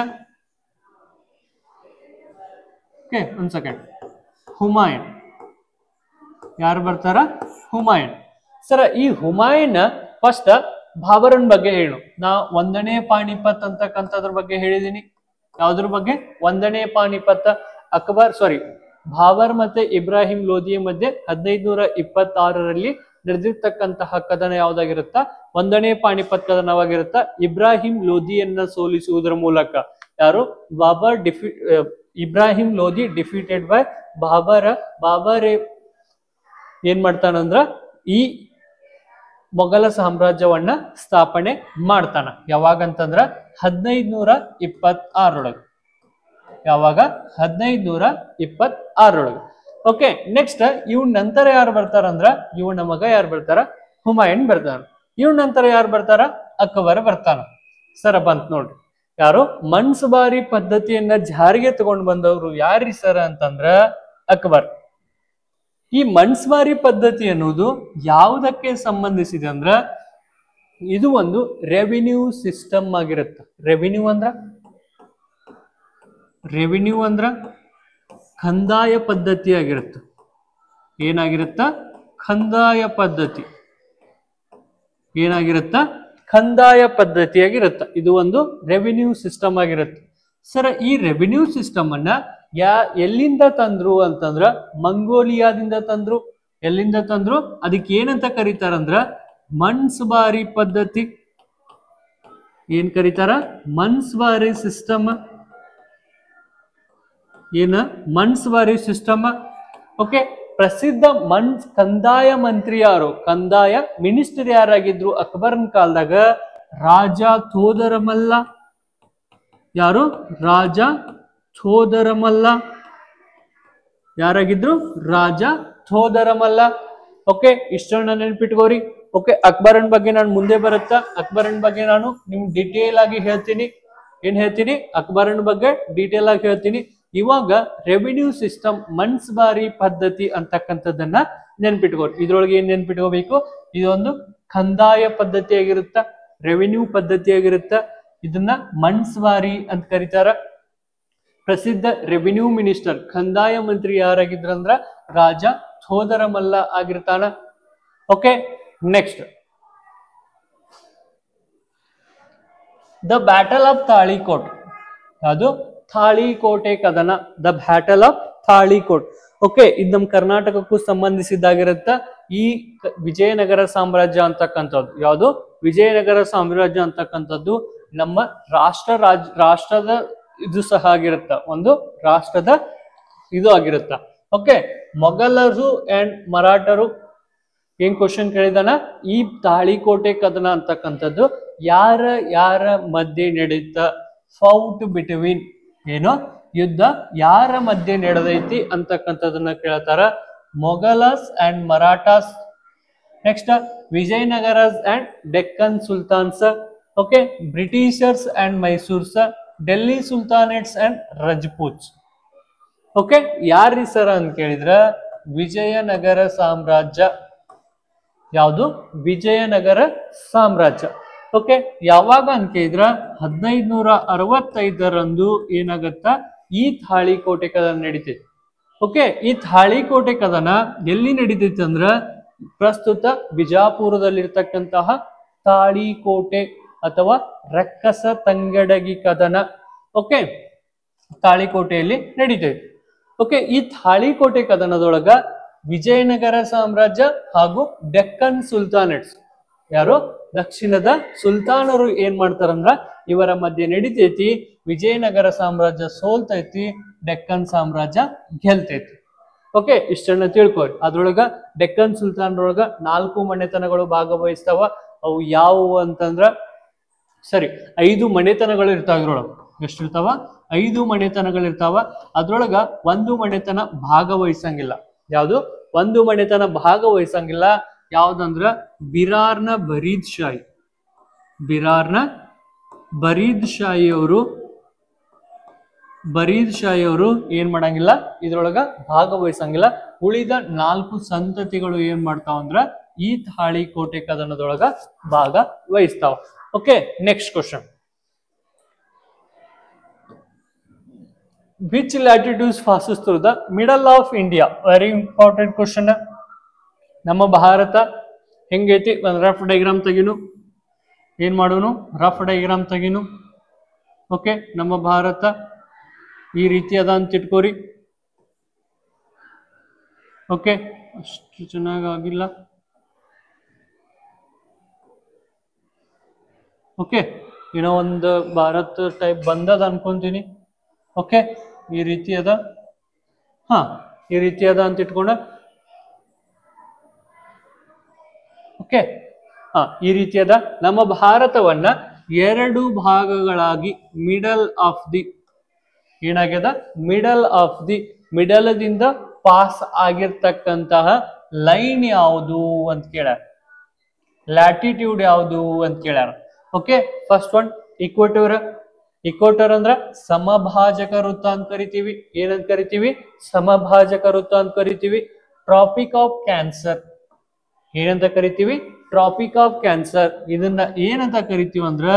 ಓಕೆ, ಒಂದ್ ಸೆಕೆಂಡ್. ಹುಮಾಯೂನ್ ಯಾರು ಬರ್ತಾರ? ಹುಮಾಯೂನ್. ಸರ, ಈ ಹುಮಾಯೂನ್ ಫಸ್ಟ್ ಬಾಬರನ್ ಬಗ್ಗೆ ಹೇಳು. ನಾ 1ನೇ ಪಾಣಿಪತ್ ಅಂತಕ್ಕಂಥದ್ರ ಬಗ್ಗೆ ಹೇಳಿದೀನಿ. ಯಾವ್ದ್ರ ಬಗ್ಗೆ? 1ನೇ ಪಾಣಿಪತ್. ಅಕ್ಬರ್, ಸಾರಿ, ಬಾಬರ್ ಮತ್ತೆ ಇಬ್ರಾಹಿಂ ಲೋಧಿಯ ಮಧ್ಯೆ 1526ರಲ್ಲಿ ನಡೆದಿರ್ತಕ್ಕಂತಹ ಕದನ ಯಾವ್ದಾಗಿರುತ್ತ? 1ನೇ ಪಾಣಿಪತ್ ಕದನವಾಗಿರುತ್ತ. ಇಬ್ರಾಹಿಂ ಲೋಧಿಯನ್ನ ಸೋಲಿಸುವುದರ ಮೂಲಕ ಯಾರು? Babur Ibrahim Lodhi defeated by Babar. ಬಾಬರ್ ಏನ್ ಮಾಡ್ತಾನಂದ್ರ ಈ ಮೊಘಲ ಸಾಮ್ರಾಜ್ಯವನ್ನ ಸ್ಥಾಪನೆ ಮಾಡ್ತಾನ. ಯಾವಾಗಂತಂದ್ರ 1526. ಯಾವಾಗ? 1526. ಓಕೆ ನೆಕ್ಸ್ಟ್ ಇವ್ ನಂತರ ಯಾರು ಬರ್ತಾರಂದ್ರ ಇವನ ಮಗ ಯಾರು ಬರ್ತಾರ, ಹುಮಾಯೂನ್ ಬರ್ತಾರ. ಇವ್ ನಂತರ ಯಾರು ಬರ್ತಾರ, ಅಕ್ಬರ್ ಬರ್ತಾನ. ಸರ ಬಂತ್ ನೋಡ್ರಿ, ಯಾರು ಮನ್ಸಬಾರಿ ಪದ್ಧತಿಯನ್ನ ಜಾರಿಗೆ ತಗೊಂಡ್ ಬಂದವರು ಯಾರಿ ಸರ ಅಂತಂದ್ರ ಅಕ್ಬರ್. ಈ ಮನ್ಸಬಾರಿ ಪದ್ಧತಿ ಅನ್ನೋದು ಯಾವುದಕ್ಕೆ ಸಂಬಂಧಿಸಿದೆ ಅಂದ್ರ ಇದು ಒಂದು ರೆವಿನ್ಯೂ ಸಿಸ್ಟಮ್ ಆಗಿರುತ್ತೆ. ರೆವಿನ್ಯೂ ಅಂದ್ರ ಕಂದಾಯ ಪದ್ಧತಿ ಆಗಿರುತ್ತೆ. ಏನಾಗಿರುತ್ತ, ಕಂದಾಯ ಪದ್ಧತಿ ಏನಾಗಿರುತ್ತ, ಕಂದಾಯ ಪದ್ಧತಿಯಾಗಿರುತ್ತೆ. ಇದು ಒಂದು ರೆವಿನ್ಯೂ ಸಿಸ್ಟಮ್ ಆಗಿರುತ್ತೆ. ಸರ ಈ ರೆವಿನ್ಯೂ ಸಿಸ್ಟಮ್ ಅನ್ನ ಎಲ್ಲಿಂದ ತಂದ್ರು ಅಂತಂದ್ರ ಮಂಗೋಲಿಯಾದಿಂದ ತಂದ್ರು. ಎಲ್ಲಿಂದ ತಂದ್ರು, ಅದಕ್ಕೆ ಏನಂತ ಕರೀತಾರಂದ್ರ ಮನ್ಸಬಾರಿ ಪದ್ಧತಿ. ಏನ್ ಕರೀತಾರ, ಮನ್ಸಬಾರಿ ಸಿಸ್ಟಮ್. ಏನ, ಮನ್ಸಬಾರಿ ಸಿಸ್ಟಮ್. ಓಕೆ, ಪ್ರಸಿದ್ಧ ಕಂದಾಯ ಮಂತ್ರಿ ಯಾರು, ಕಂದಾಯ ಮಿನಿಸ್ಟರ್ ಯಾರಾಗಿದ್ರು ಅಕ್ಬರ್ನ ಕಾಲದಾಗ, ರಾಜ ಥೋದರಮಲ್ಲ. ಯಾರು, ರಾಜ ಥೋದರಮಲ್ಲ ಯಾರಾಗಿದ್ರು, ರಾಜ ಥೋದರಮಲ್ಲ. ಓಕೆ, ಇಷ್ಟನ್ನ ನೆನ್ಪಿಟ್ಕೋರಿ. ಓಕೆ, ಅಕ್ಬರನ್ ಬಗ್ಗೆ ನಾನು ಮುಂದೆ ಬರುತ್ತಾ, ಅಕ್ಬರನ್ ಬಗ್ಗೆ ನಾನು ನಿಮ್ ಡಿಟೇಲ್ ಆಗಿ ಹೇಳ್ತೀನಿ. ಏನ್ ಹೇಳ್ತೀನಿ, ಅಕ್ಬರನ್ ಬಗ್ಗೆ ಡೀಟೇಲ್ ಆಗಿ ಹೇಳ್ತೀನಿ. ಇವಾಗ ರೆವಿನ್ಯೂ ಸಿಸ್ಟಮ್ ಮನ್ಸಬಾರಿ ಪದ್ಧತಿ ಅಂತಕ್ಕಂಥದ್ದನ್ನ ನೆನ್ಪಿಟ್ಕೋರಿ. ಇದ್ರೊಳಗೆ ಏನ್ ನೆನ್ಪಿಟ್ಕೋಬೇಕು, ಇದೊಂದು ಕಂದಾಯ ಪದ್ಧತಿ ಆಗಿರುತ್ತ, ರೆವಿನ್ಯೂ ಪದ್ಧತಿ ಆಗಿರುತ್ತ. ಇದನ್ನ ಮನ್ಸಬಾರಿ ಅಂತ ಕರೀತಾರ. ಪ್ರಸಿದ್ಧ ರೆವಿನ್ಯೂ ಮಿನಿಸ್ಟರ್, ಕಂದಾಯ ಮಂತ್ರಿ ಯಾರಾಗಿದ್ರಂದ್ರ ರಾಜ ಥೋದರಮಲ್ಲ ಆಗಿರ್ತಾನ. Okay, next the battle of Talikot. ಅದು ತಾಳಿಕೋಟೆ ಕದನ, the battle of Talikot. Okay, ಇದು ನಮ್ಮ ಕರ್ನಾಟಕಕ್ಕೂ ಸಂಬಂಧಿಸಿದ್ದಾಗಿರುತ್ತ. ಈ ವಿಜಯನಗರ ಸಾಮ್ರಾಜ್ಯ ಅಂತಕ್ಕಂಥದ್ದು ಯಾವುದು, ವಿಜಯನಗರ ಸಾಮ್ರಾಜ್ಯ ಅಂತಕ್ಕಂಥದ್ದು ನಮ್ಮ ರಾಷ್ಟ್ರದ ಇದು ಸಹ ಆಗಿರುತ್ತ, ಒಂದು ರಾಷ್ಟ್ರದ ಇದು ಆಗಿರುತ್ತ. ಓಕೆ, ಮೊಘಲರು ಅಂಡ್ ಮರಾಠರು ಏನ್ ಕ್ವಶನ್ ಕೇಳಿದಾನ, ಈ ತಾಳಿಕೋಟೆ ಕದನ ಅಂತಕ್ಕಂಥದ್ದು ಯಾರ ಮಧ್ಯೆ ನಡೆಯುತ್ತ, ಫೌಟ್ ಬಿಟ್ವೀನ್, ಏನು ಯುದ್ಧ ಯಾರ ಮಧ್ಯೆ ನಡೆದೈತಿ ಅಂತಕ್ಕಂಥದನ್ನ ಕೇಳ್ತಾರ, Mughals and Marathas. Next Vijayanagaras and Deccan sultans. Okay, Britishers and Mysores, Delhi sultanates and Rajputs. Okay, ಯಾರಿ ಸರ ಅಂತ ಕೇಳಿದ್ರ ವಿಜಯನಗರ ಸಾಮ್ರಾಜ್ಯ. ಯಾವುದು, ವಿಜಯನಗರ ಸಾಮ್ರಾಜ್ಯ. ಓಕೆ, ಯಾವಾಗ ಅಂತ ಕೇಳಿದ್ರ 1565ರಂದು ಏನಾಗತ್ತ, ಈ ತಾಳಿಕೋಟೆ ಕದನ ನಡೀತೈತಿ. ಓಕೆ, ಈ ತಾಳಿಕೋಟೆ ಕದನ ಎಲ್ಲಿ ನಡೀತೈತಿ ಅಂದ್ರ ಪ್ರಸ್ತುತ ಬಿಜಾಪುರದಲ್ಲಿರ್ತಕ್ಕಂತಹ ತಾಳಿಕೋಟೆ ಅಥವಾ ರಕ್ಕಸ ತಂಗಡಗಿ ಕದನ. ಓಕೆ, ತಾಳಿಕೋಟೆಯಲ್ಲಿ ನಡೀತೈತಿ. ಓಕೆ, ಈ ತಾಳಿಕೋಟೆ ಕದನದೊಳಗ ವಿಜಯನಗರ ಸಾಮ್ರಾಜ್ಯ ಹಾಗೂ ಡೆಕ್ಕನ್ ಸುಲ್ತಾನೇಟ್ಸ್, ಯಾರು ದಕ್ಷಿಣದ ಸುಲ್ತಾನರು ಏನ್ ಮಾಡ್ತಾರಂದ್ರ ಇವರ ಮಧ್ಯೆ ನಡೀತೈತಿ. ವಿಜಯನಗರ ಸಾಮ್ರಾಜ್ಯ ಸೋಲ್ತೈತಿ, ಡೆಕ್ಕನ್ ಸಾಮ್ರಾಜ್ಯ ಗೆಲ್ತೈತಿ. ಓಕೆ, ಇಷ್ಟನ್ನ ತಿಳ್ಕೊರಿ. ಅದ್ರೊಳಗ ಡೆಕ್ಕನ್ ಸುಲ್ತಾನರೊಳಗ 4 ಮನೆತನಗಳು ಭಾಗವಹಿಸ್ತಾವ. ಅವು ಯಾವುವು ಅಂತಂದ್ರ, ಸರಿ 5 ಮನೆತನಗಳು ಇರ್ತಾವ. ಇದ್ರೊಳಗ ಎಷ್ಟಿರ್ತಾವ, 5 ಮನೆತನಗಳು ಇರ್ತಾವ. ಅದ್ರೊಳಗ 1 ಮನೆತನ ಭಾಗವಹಿಸಂಗಿಲ್ಲ. ಯಾವುದು, 1 ಮನೆತನ ಭಾಗವಹಿಸಂಗಿಲ್ಲ. ಯಾವ್ದಂದ್ರ ಬಿರಾರ್ನ ಬರೀದ್ ಶಾಹಿ. ಬಿರಾರ್ನ ಬರೀದ್ ಶಾಹಿಯವರು ಏನ್ ಮಾಡಂಗಿಲ್ಲ, ಇದ್ರೊಳಗ ಭಾಗವಹಿಸಂಗಿಲ್ಲ. ಉಳಿದ 4 ಸಂತತಿಗಳು ಏನ್ ಮಾಡ್ತಾವಂದ್ರ ಈ ತಾಳಿಕೋಟೆ ಕದನದೊಳಗ ಭಾಗವಹಿಸ್ತಾವ. Okay, next question. Which latitudes passes through the middle of India? Very important question. ನಮ್ಮ ಭಾರತ ಹೆಂಗೈತಿ, ಒಂದು ರಫ್ ಡೈಗ್ರಾಮ್ ತೆಗಿನು. ಏನ್ ಮಾಡೋನು, ರಫ್ ಡೈಗ್ರಾಮ್ ತೆಗಿನು. ಓಕೆ, ನಮ್ಮ ಭಾರತ ಈ ರೀತಿ ಅದ ಅಂತ ಇಟ್ಕೋರಿ. ಓಕೆ, ಅಷ್ಟು ಚೆನ್ನಾಗಿಲ್ಲ. ಓಕೆ, ಏನೋ ಒಂದು ಭಾರತ ಟೈಪ್ ಬಂದದ ಅನ್ಕೊಂತೀನಿ. ಓಕೆ, ಈ ರೀತಿ ಅದ. ಈ ರೀತಿ ಅದ ಅಂತ ಇಟ್ಕೊಂಡ. ಓಕೆ, ಈ ರೀತಿ ಅದ. ನಮ್ಮ ಭಾರತವನ್ನ 2 ಭಾಗಗಳಾಗಿ ಮಿಡಲ್ ಆಫ್ ದಿ ಏನಾಗ್ಯದ, ಮಿಡಲ್ ಆಫ್ ದಿ ಮಿಡಲದಿಂದ ಪಾಸ್ ಆಗಿರ್ತಕ್ಕಂತಹ ಲೈನ್ ಯಾವುದು ಅಂತ ಕೇಳ್ಯಾರ. ಲ್ಯಾಟಿಟ್ಯೂಡ್ ಯಾವುದು ಅಂತ ಕೇಳ್ಯಾರ. Okay, first one equator. Equator ಅಂದ್ರ ಸಮಭಾಜಕ ವೃತ್ತ ಅಂತ ಕರಿತೀವಿ. ಏನಂತ ಕರಿತೀವಿ? ಸಮಭಾಜಕ ವೃತ್ತ ಅಂತ ಕರಿತೀವಿ. ಟ್ರಾಪಿಕ್ ಆಫ್ ಕ್ಯಾನ್ಸರ್ ಏನಂತ ಕರಿತೀವಿ? Tropic of cancer. ಇದನ್ನ ಏನಂತ ಕರಿತೀವಿ ಅಂದ್ರ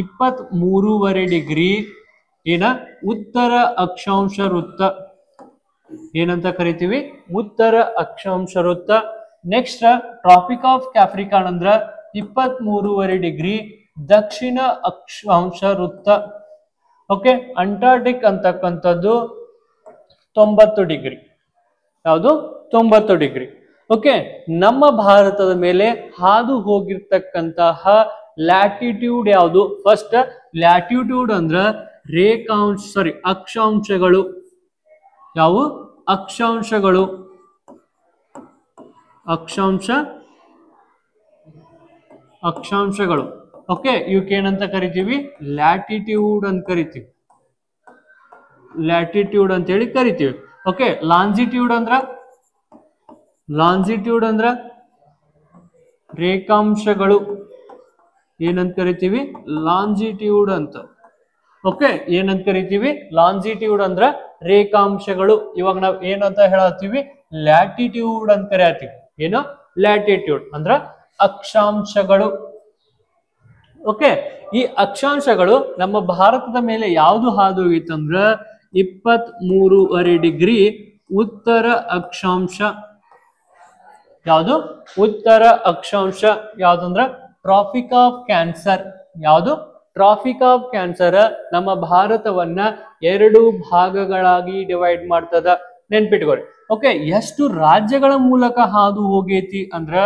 23.5 ಡಿಗ್ರಿ ಏನ ಉತ್ತರ ಅಕ್ಷಾಂಶ ವೃತ್ತ ಏನಂತ ಕರಿತೀವಿ? ಉತ್ತರ ಅಕ್ಷಾಂಶ ವೃತ್ತ. ನೆಕ್ಸ್ಟ್ ಟ್ರಾಪಿಕ್ ಆಫ್ ಕ್ಯಾಪ್ರಿಕಾನ್ ಅಂದ್ರ 23.5 ಡಿಗ್ರಿ ದಕ್ಷಿಣ ಅಕ್ಷಾಂಶ ವೃತ್ತ. ಓಕೆ, ಅಂಟಾರ್ಟಿಕ್ ಅಂತಕ್ಕಂಥದ್ದು 90 ಡಿಗ್ರಿ. ಯಾವುದು? 90 ಡಿಗ್ರಿ. ಓಕೆ, ನಮ್ಮ ಭಾರತದ ಮೇಲೆ ಹಾದು ಹೋಗಿರ್ತಕ್ಕಂತಹ ಲ್ಯಾಟಿಟ್ಯೂಡ್ ಯಾವುದು? ಫಸ್ಟ್ ಲ್ಯಾಟಿಟ್ಯೂಡ್ ಅಂದ್ರ ಅಕ್ಷಾಂಶಗಳು. ಯಾವ ಅಕ್ಷಾಂಶಗಳು? ಅಕ್ಷಾಂಶಗಳು. ಓಕೆ, ಇವಕ್ಕೆ ಏನಂತ ಕರಿತೀವಿ? ಲ್ಯಾಟಿಟ್ಯೂಡ್ ಅಂತ ಕರಿತೀವಿ. ಲ್ಯಾಟಿಟ್ಯೂಡ್ ಅಂತ ಹೇಳಿ ಕರಿತೀವಿ. ಓಕೆ, ಲಾಂಜಿಟ್ಯೂಡ್ ಅಂದ್ರ ರೇಖಾಂಶಗಳು. ಏನಂತ ಕರಿತೀವಿ? ಲಾಂಜಿಟ್ಯೂಡ್ ಅಂತ. ಓಕೆ, ಏನಂತ ಕರಿತೀವಿ? ಲಾಂಜಿಟ್ಯೂಡ್ ಅಂದ್ರ ರೇಖಾಂಶಗಳು. ಇವಾಗ ನಾವ್ ಏನಂತ ಹೇಳತ್ತೀವಿ? ಲ್ಯಾಟಿಟ್ಯೂಡ್ ಅಂತ ಕರಿತೀವಿ. ಏನು? ಲ್ಯಾಟಿಟ್ಯೂಡ್ ಅಂದ್ರ ಅಕ್ಷಾಂಶಗಳು. ಓಕೆ, ಈ ಅಕ್ಷಾಂಶಗಳು ನಮ್ಮ ಭಾರತದ ಮೇಲೆ ಯಾವುದು ಹಾದು ಹೋಗಿತ್ತಂದ್ರ 23.5 ಡಿಗ್ರಿ ಉತ್ತರ ಅಕ್ಷಾಂಶ. ಯಾವುದು? ಉತ್ತರ ಅಕ್ಷಾಂಶ. ಯಾವ್ದಂದ್ರ ಟ್ರಾಪಿಕ್ ಆಫ್ ಕ್ಯಾನ್ಸರ್. ಯಾವುದು? ಟ್ರಾಪಿಕ್ ಆಫ್ ಕ್ಯಾನ್ಸರ್ ನಮ್ಮ ಭಾರತವನ್ನ 2 ಭಾಗಗಳಾಗಿ ಡಿವೈಡ್ ಮಾಡ್ತದ. ನೆನ್ಪಿಟ್ಕೋರಿ. ಓಕೆ, ಎಷ್ಟು ರಾಜ್ಯಗಳ ಮೂಲಕ ಹಾದು ಹೋಗೈತಿ ಅಂದ್ರ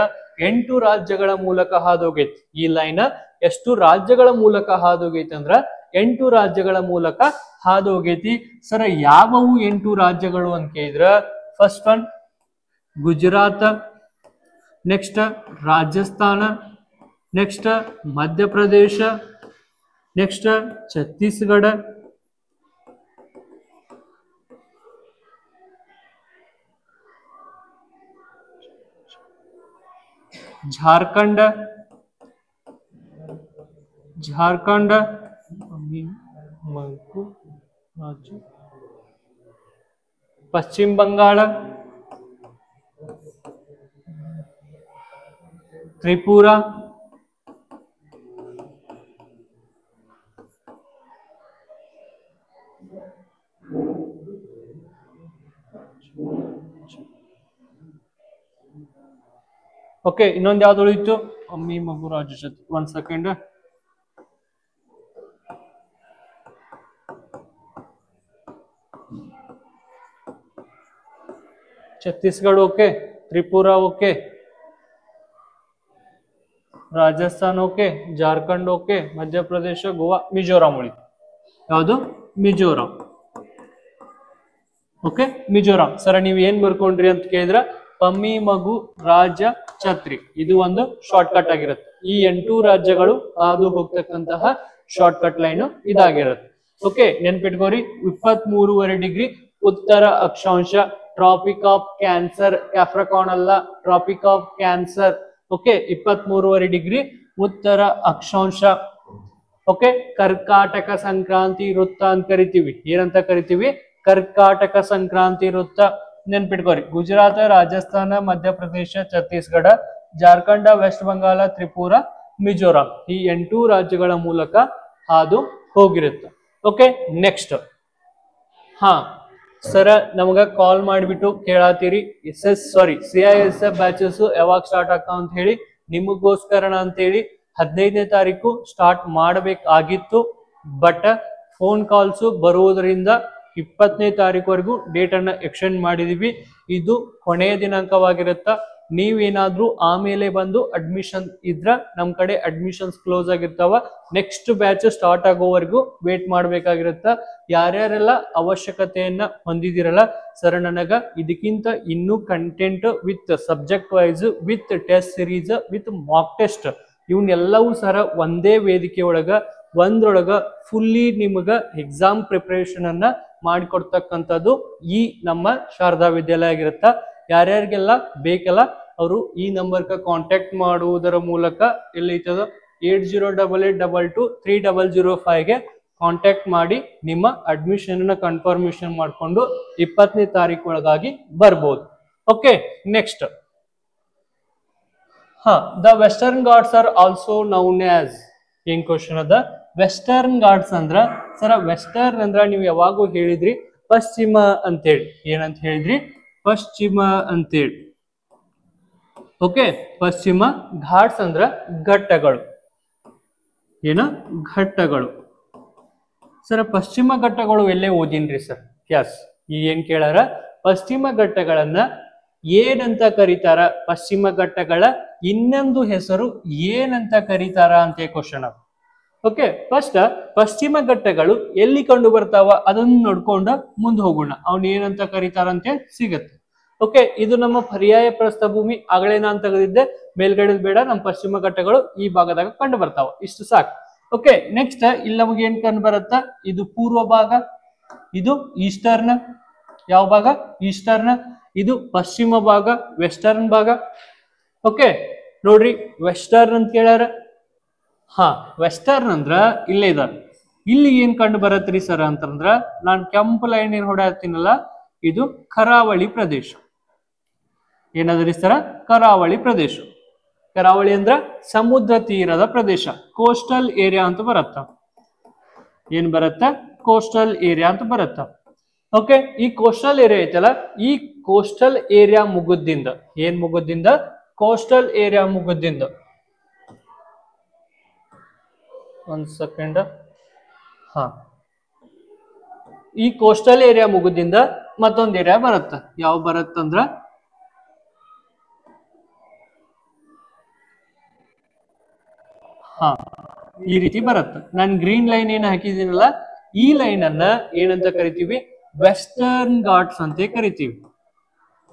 8 ರಾಜ್ಯಗಳ ಮೂಲಕ ಹಾದು ಹೋಗೈತಿ. ಈ ಲೈನ್ ಎಷ್ಟು ರಾಜ್ಯಗಳ ಮೂಲಕ ಹಾದು ಹೋಗೈತಿ ಅಂದ್ರ 8 ರಾಜ್ಯಗಳ ಮೂಲಕ ಹಾದು ಹೋಗೈತಿ. ಸರ್, ಯಾವವು 8 ರಾಜ್ಯಗಳು ಅಂತ ಕೇಳಿದ್ರ, first one Gujarat, next Rajasthan, next Madhya Pradesh, next Chhattisgarh, Jharkhand, Paschim Bangal, Tripura, okay, ಇನ್ನೊಂದು ಯಾವ್ದು ಉಳಿತು? ಅಮ್ಮಿ ಮಗು ರಾಜ. ಒಂದ್ second. Chhattisgarh okay, Tripura okay, Rajasthan okay, Jharkhand okay, Madhya Pradesh, Goa, Mizoram ಉಳಿತು. ಯಾವುದು? ಮಿಜೋರಾಂ. ಓಕೆ, ಮಿಜೋರಾಂ. ಸರ, ನೀವ್ ಏನ್ ಬರ್ಕೊಂಡ್ರಿ ಅಂತ ಕೇಳಿದ್ರ ಪಮ್ಮಿ ಮಗು ರಾಜ ಛತ್ರಿ. ಇದು ಒಂದು ಶಾರ್ಟ್ ಕಟ್ ಆಗಿರುತ್ತೆ. ಈ 8 ರಾಜ್ಯಗಳು ಹಾದು ಹೋಗ್ತಕ್ಕಂತಹ ಶಾರ್ಟ್ ಕಟ್ ಲೈನ್ ಇದಾಗಿರುತ್ತೆ. ಓಕೆ, ನೆನ್ಪಿಟ್ಕೋರಿ. 23.5 ಡಿಗ್ರಿ ಉತ್ತರ ಅಕ್ಷಾಂಶ, ಟ್ರಾಪಿಕ್ ಆಫ್ ಕ್ಯಾನ್ಸರ್. ಕ್ಯಾಪ್ರಿಕಾನ್ ಅಲ್ಲ, tropic of cancer. Okay, 23.5 degree ಉತ್ತರ ಅಕ್ಷಾಂಶ. ಓಕೆ, ಕರ್ಕಾಟಕ ಸಂಕ್ರಾಂತಿ ವೃತ್ತ ಅಂತ ಕರಿತೀವಿ. ಏನಂತ ಕರಿತೀವಿ? ಕರ್ಕಾಟಕ ಸಂಕ್ರಾಂತಿ ವೃತ್ತ. ನೆನ್ಪಿಟ್ಕೋರಿ. ಗುಜರಾತ್, ರಾಜಸ್ಥಾನ, ಮಧ್ಯಪ್ರದೇಶ, ಛತ್ತೀಸ್ಗಢ, ಜಾರ್ಖಂಡ, ವೆಸ್ಟ್ ಬಂಗಾಳ, ತ್ರಿಪುರಾ, ಮಿಜೋರಾಂ ಈ 8 ರಾಜ್ಯಗಳ ಮೂಲಕ ಹಾದು ಹೋಗಿರುತ್ತೆ. Okay, next. ಹಾ ಸರ, ನಮಗ ಕಾಲ್ ಮಾಡಿಬಿಟ್ಟು ಕೇಳಾತೀರಿ CISF ಬ್ಯಾಚಸ್ ಯಾವಾಗ ಸ್ಟಾರ್ಟ್ ಆಗ್ತಾವ ಅಂತ ಹೇಳಿ. ನಿಮಗೋಸ್ಕರಣ ಅಂತ ಹೇಳಿ 15ನೇ ತಾರೀಕು ಸ್ಟಾರ್ಟ್ ಮಾಡಬೇಕಾಗಿತ್ತು. ಬಟ್ ಫೋನ್ ಕಾಲ್ಸ್ ಬರುವುದರಿಂದ 20ನೇ ತಾರೀಕುವರೆಗೂ ಡೇಟ್ ಅನ್ನ ಎಕ್ಸ್ಟೆಂಡ್ ಮಾಡಿದೀವಿ. ಇದು ಕೊನೆಯ ದಿನಾಂಕವಾಗಿರುತ್ತ. ನೀವೇನಾದ್ರೂ ಆಮೇಲೆ ಬಂದು ಅಡ್ಮಿಷನ್ ಇದ್ರ ನಮ್ ಕಡೆ ಅಡ್ಮಿಷನ್ಸ್ ಕ್ಲೋಸ್ ಆಗಿರ್ತಾವ. ನೆಕ್ಸ್ಟ್ ಬ್ಯಾಚ್ ಸ್ಟಾರ್ಟ್ ಆಗೋವರೆಗೂ ವೇಟ್ ಮಾಡ್ಬೇಕಾಗಿರುತ್ತ. ಯಾರ್ಯಾರೆಲ್ಲ ಅವಶ್ಯಕತೆಯನ್ನ ಹೊಂದಿದಿರಲ್ಲ, ಸರ್ ನನಗ ಇದಕ್ಕಿಂತ ಇನ್ನೂ content with subject wise, with test series, with mock test ಇವನ್ನೆಲ್ಲವೂ ಸರ ಒಂದೇ ವೇದಿಕೆ ಒಳಗ ಒಂದ್ರೊಳಗ ಫುಲ್ಲಿ ನಿಮಗ ಎಕ್ಸಾಮ್ ಪ್ರಿಪರೇಷನ್ ಅನ್ನ ಮಾಡಿಕೊಡ್ತಕ್ಕಂಥದ್ದು ಈ ನಮ್ಮ ಶಾರದಾ ವಿದ್ಯಾಲಯ ಆಗಿರುತ್ತ. ಯಾರ್ಯಾರಿಗೆಲ್ಲ ಬೇಕಲ್ಲ ಅವರು ಈ ನಂಬರ್ಗೆ ಕಾಂಟ್ಯಾಕ್ಟ್ ಮಾಡುವುದರ ಮೂಲಕ ಎಲ್ಲೈತದ 8088223005ಗೆ ಕಾಂಟ್ಯಾಕ್ಟ್ ಮಾಡಿ ನಿಮ್ಮ ಅಡ್ಮಿಷನ್ ಕನ್ಫರ್ಮೇಶನ್ ಮಾಡಿಕೊಂಡು 20ನೇ ತಾರೀಕು ಒಳಗಾಗಿ ಬರ್ಬೋದು. Okay, next the Western Ghats are also known as. ಏನ್ ಕ್ವಶನ್ ಅದ? ವೆಸ್ಟರ್ನ್ ಘಾಟ್ಸ್ ಅಂದ್ರ ಸರ ವೆಸ್ಟರ್ನ್ ಅಂದ್ರ ನೀವು ಯಾವಾಗೂ ಹೇಳಿದ್ರಿ ಪಶ್ಚಿಮ ಅಂತೇಳಿ. ಏನಂತ ಹೇಳಿದ್ರಿ? ಪಶ್ಚಿಮ ಅಂತೇಳಿ. ಓಕೆ, ಪಶ್ಚಿಮ. ಘಾಟ್ಸ್ ಅಂದ್ರ ಘಟ್ಟಗಳು. ಏನ? ಘಟ್ಟಗಳು. ಸರ್ ಪಶ್ಚಿಮ ಘಟ್ಟಗಳು ಎಲ್ಲೇ ಓದಿನ್ರಿ ಸರ್? ಎಸ್. ಈಗ ಏನ್ ಕೇಳಾರ? ಪಶ್ಚಿಮ ಘಟ್ಟಗಳನ್ನ ಏನಂತ ಕರೀತಾರ? ಪಶ್ಚಿಮ ಘಟ್ಟಗಳ ಇನ್ನೊಂದು ಹೆಸರು ಏನಂತ ಕರೀತಾರ ಅಂತ ಕ್ವಶನ್ ಅದು. ಓಕೆ, ಫಸ್ಟ್ ಪಶ್ಚಿಮ ಘಟ್ಟಗಳು ಎಲ್ಲಿ ಕಂಡು ಬರ್ತಾವ ಅದನ್ನ ನೋಡ್ಕೊಂಡು ಮುಂದೆ ಹೋಗೋಣ. ಅವ್ನ ಏನಂತ ಕರೀತಾರಂತೆ ಸಿಗತ್ತೆ. ಓಕೆ, ಇದು ನಮ್ಮ ಪರ್ಯಾಯ ಪ್ರಸ್ಥಭೂಮಿ. ಆಗಲೇ ನಾನು ತೆಗೆದಿದ್ದೆ, ಮೇಲ್ಗಡೆ ಬೇಡ. ನಮ್ಮ ಪಶ್ಚಿಮ ಘಟ್ಟಗಳು ಈ ಭಾಗದಾಗ ಕಂಡು ಬರ್ತಾವ. ಇಷ್ಟು ಸಾಕು. ಓಕೆ, ನೆಕ್ಸ್ಟ್ ಇಲ್ಲಿ ನಮಗೆ ಏನ್ ಕಂಡು ಬರುತ್ತ? ಇದು ಪೂರ್ವ ಭಾಗ, ಇದು ಈಸ್ಟರ್ನ್. ಯಾವ ಭಾಗ? ಈಸ್ಟರ್ನ್. ಇದು ಪಶ್ಚಿಮ ಭಾಗ, ವೆಸ್ಟರ್ನ್ ಭಾಗ. ಓಕೆ, ನೋಡ್ರಿ ವೆಸ್ಟರ್ನ್ ಅಂತ ಕೇಳ್ಯಾರ. ವೆಸ್ಟರ್ನ್ ಅಂದ್ರ ಇಲ್ಲೇ ಇದ. ಇಲ್ಲಿ ಏನ್ ಕಂಡು ಬರತ್ರಿ ಸರ್ ಅಂತಂದ್ರ, ನಾನ್ ಕೆಂಪು ಲೈನ್ ಏನ್ ಹೊಡ್ಯಾತೀನಲ್ಲ, ಇದು ಕರಾವಳಿ ಪ್ರದೇಶ. ಏನದ್ರಿ ಸರ? ಕರಾವಳಿ ಪ್ರದೇಶ. ಕರಾವಳಿ ಅಂದ್ರ ಸಮುದ್ರ ತೀರದ ಪ್ರದೇಶ, ಕೋಸ್ಟಲ್ ಏರಿಯಾ ಅಂತ ಬರತ್ತ. ಏನ್ ಬರತ್ತ? ಕೋಸ್ಟಲ್ ಏರಿಯಾ ಅಂತ ಬರತ್ತ. ಓಕೆ, ಈ ಕೋಸ್ಟಲ್ ಏರಿಯಾ ಐತಲ್ಲ, ಈ ಕೋಸ್ಟಲ್ ಏರಿಯಾ ಮುಗುದ್ದಿಂದ, ಏನ್ ಮುಗುದ್ದಿಂದ? Coastal area ಮುಗುದ್ದಿಂದ. ಒಂದ್ ಸೆಕೆಂಡ್. ಈ ಕೋಸ್ಟಲ್ ಏರಿಯಾ ಮುಗುದಿಂದ ಮತ್ತೊಂದ್ ಏರಿಯಾ ಬರುತ್ತ. ಯಾವ ಬರುತ್ತಂದ್ರ ಈ ರೀತಿ ಬರುತ್ತೆ. ನಾನು ಗ್ರೀನ್ ಲೈನ್ ಏನ್ ಹಾಕಿದ್ದೀನಲ್ಲ, ಈ ಲೈನ್ ಅನ್ನ ಏನಂತ ಕರಿತೀವಿ? ವೆಸ್ಟರ್ನ್ ಘಾಟ್ಸ್ ಅಂತ ಕರಿತೀವಿ.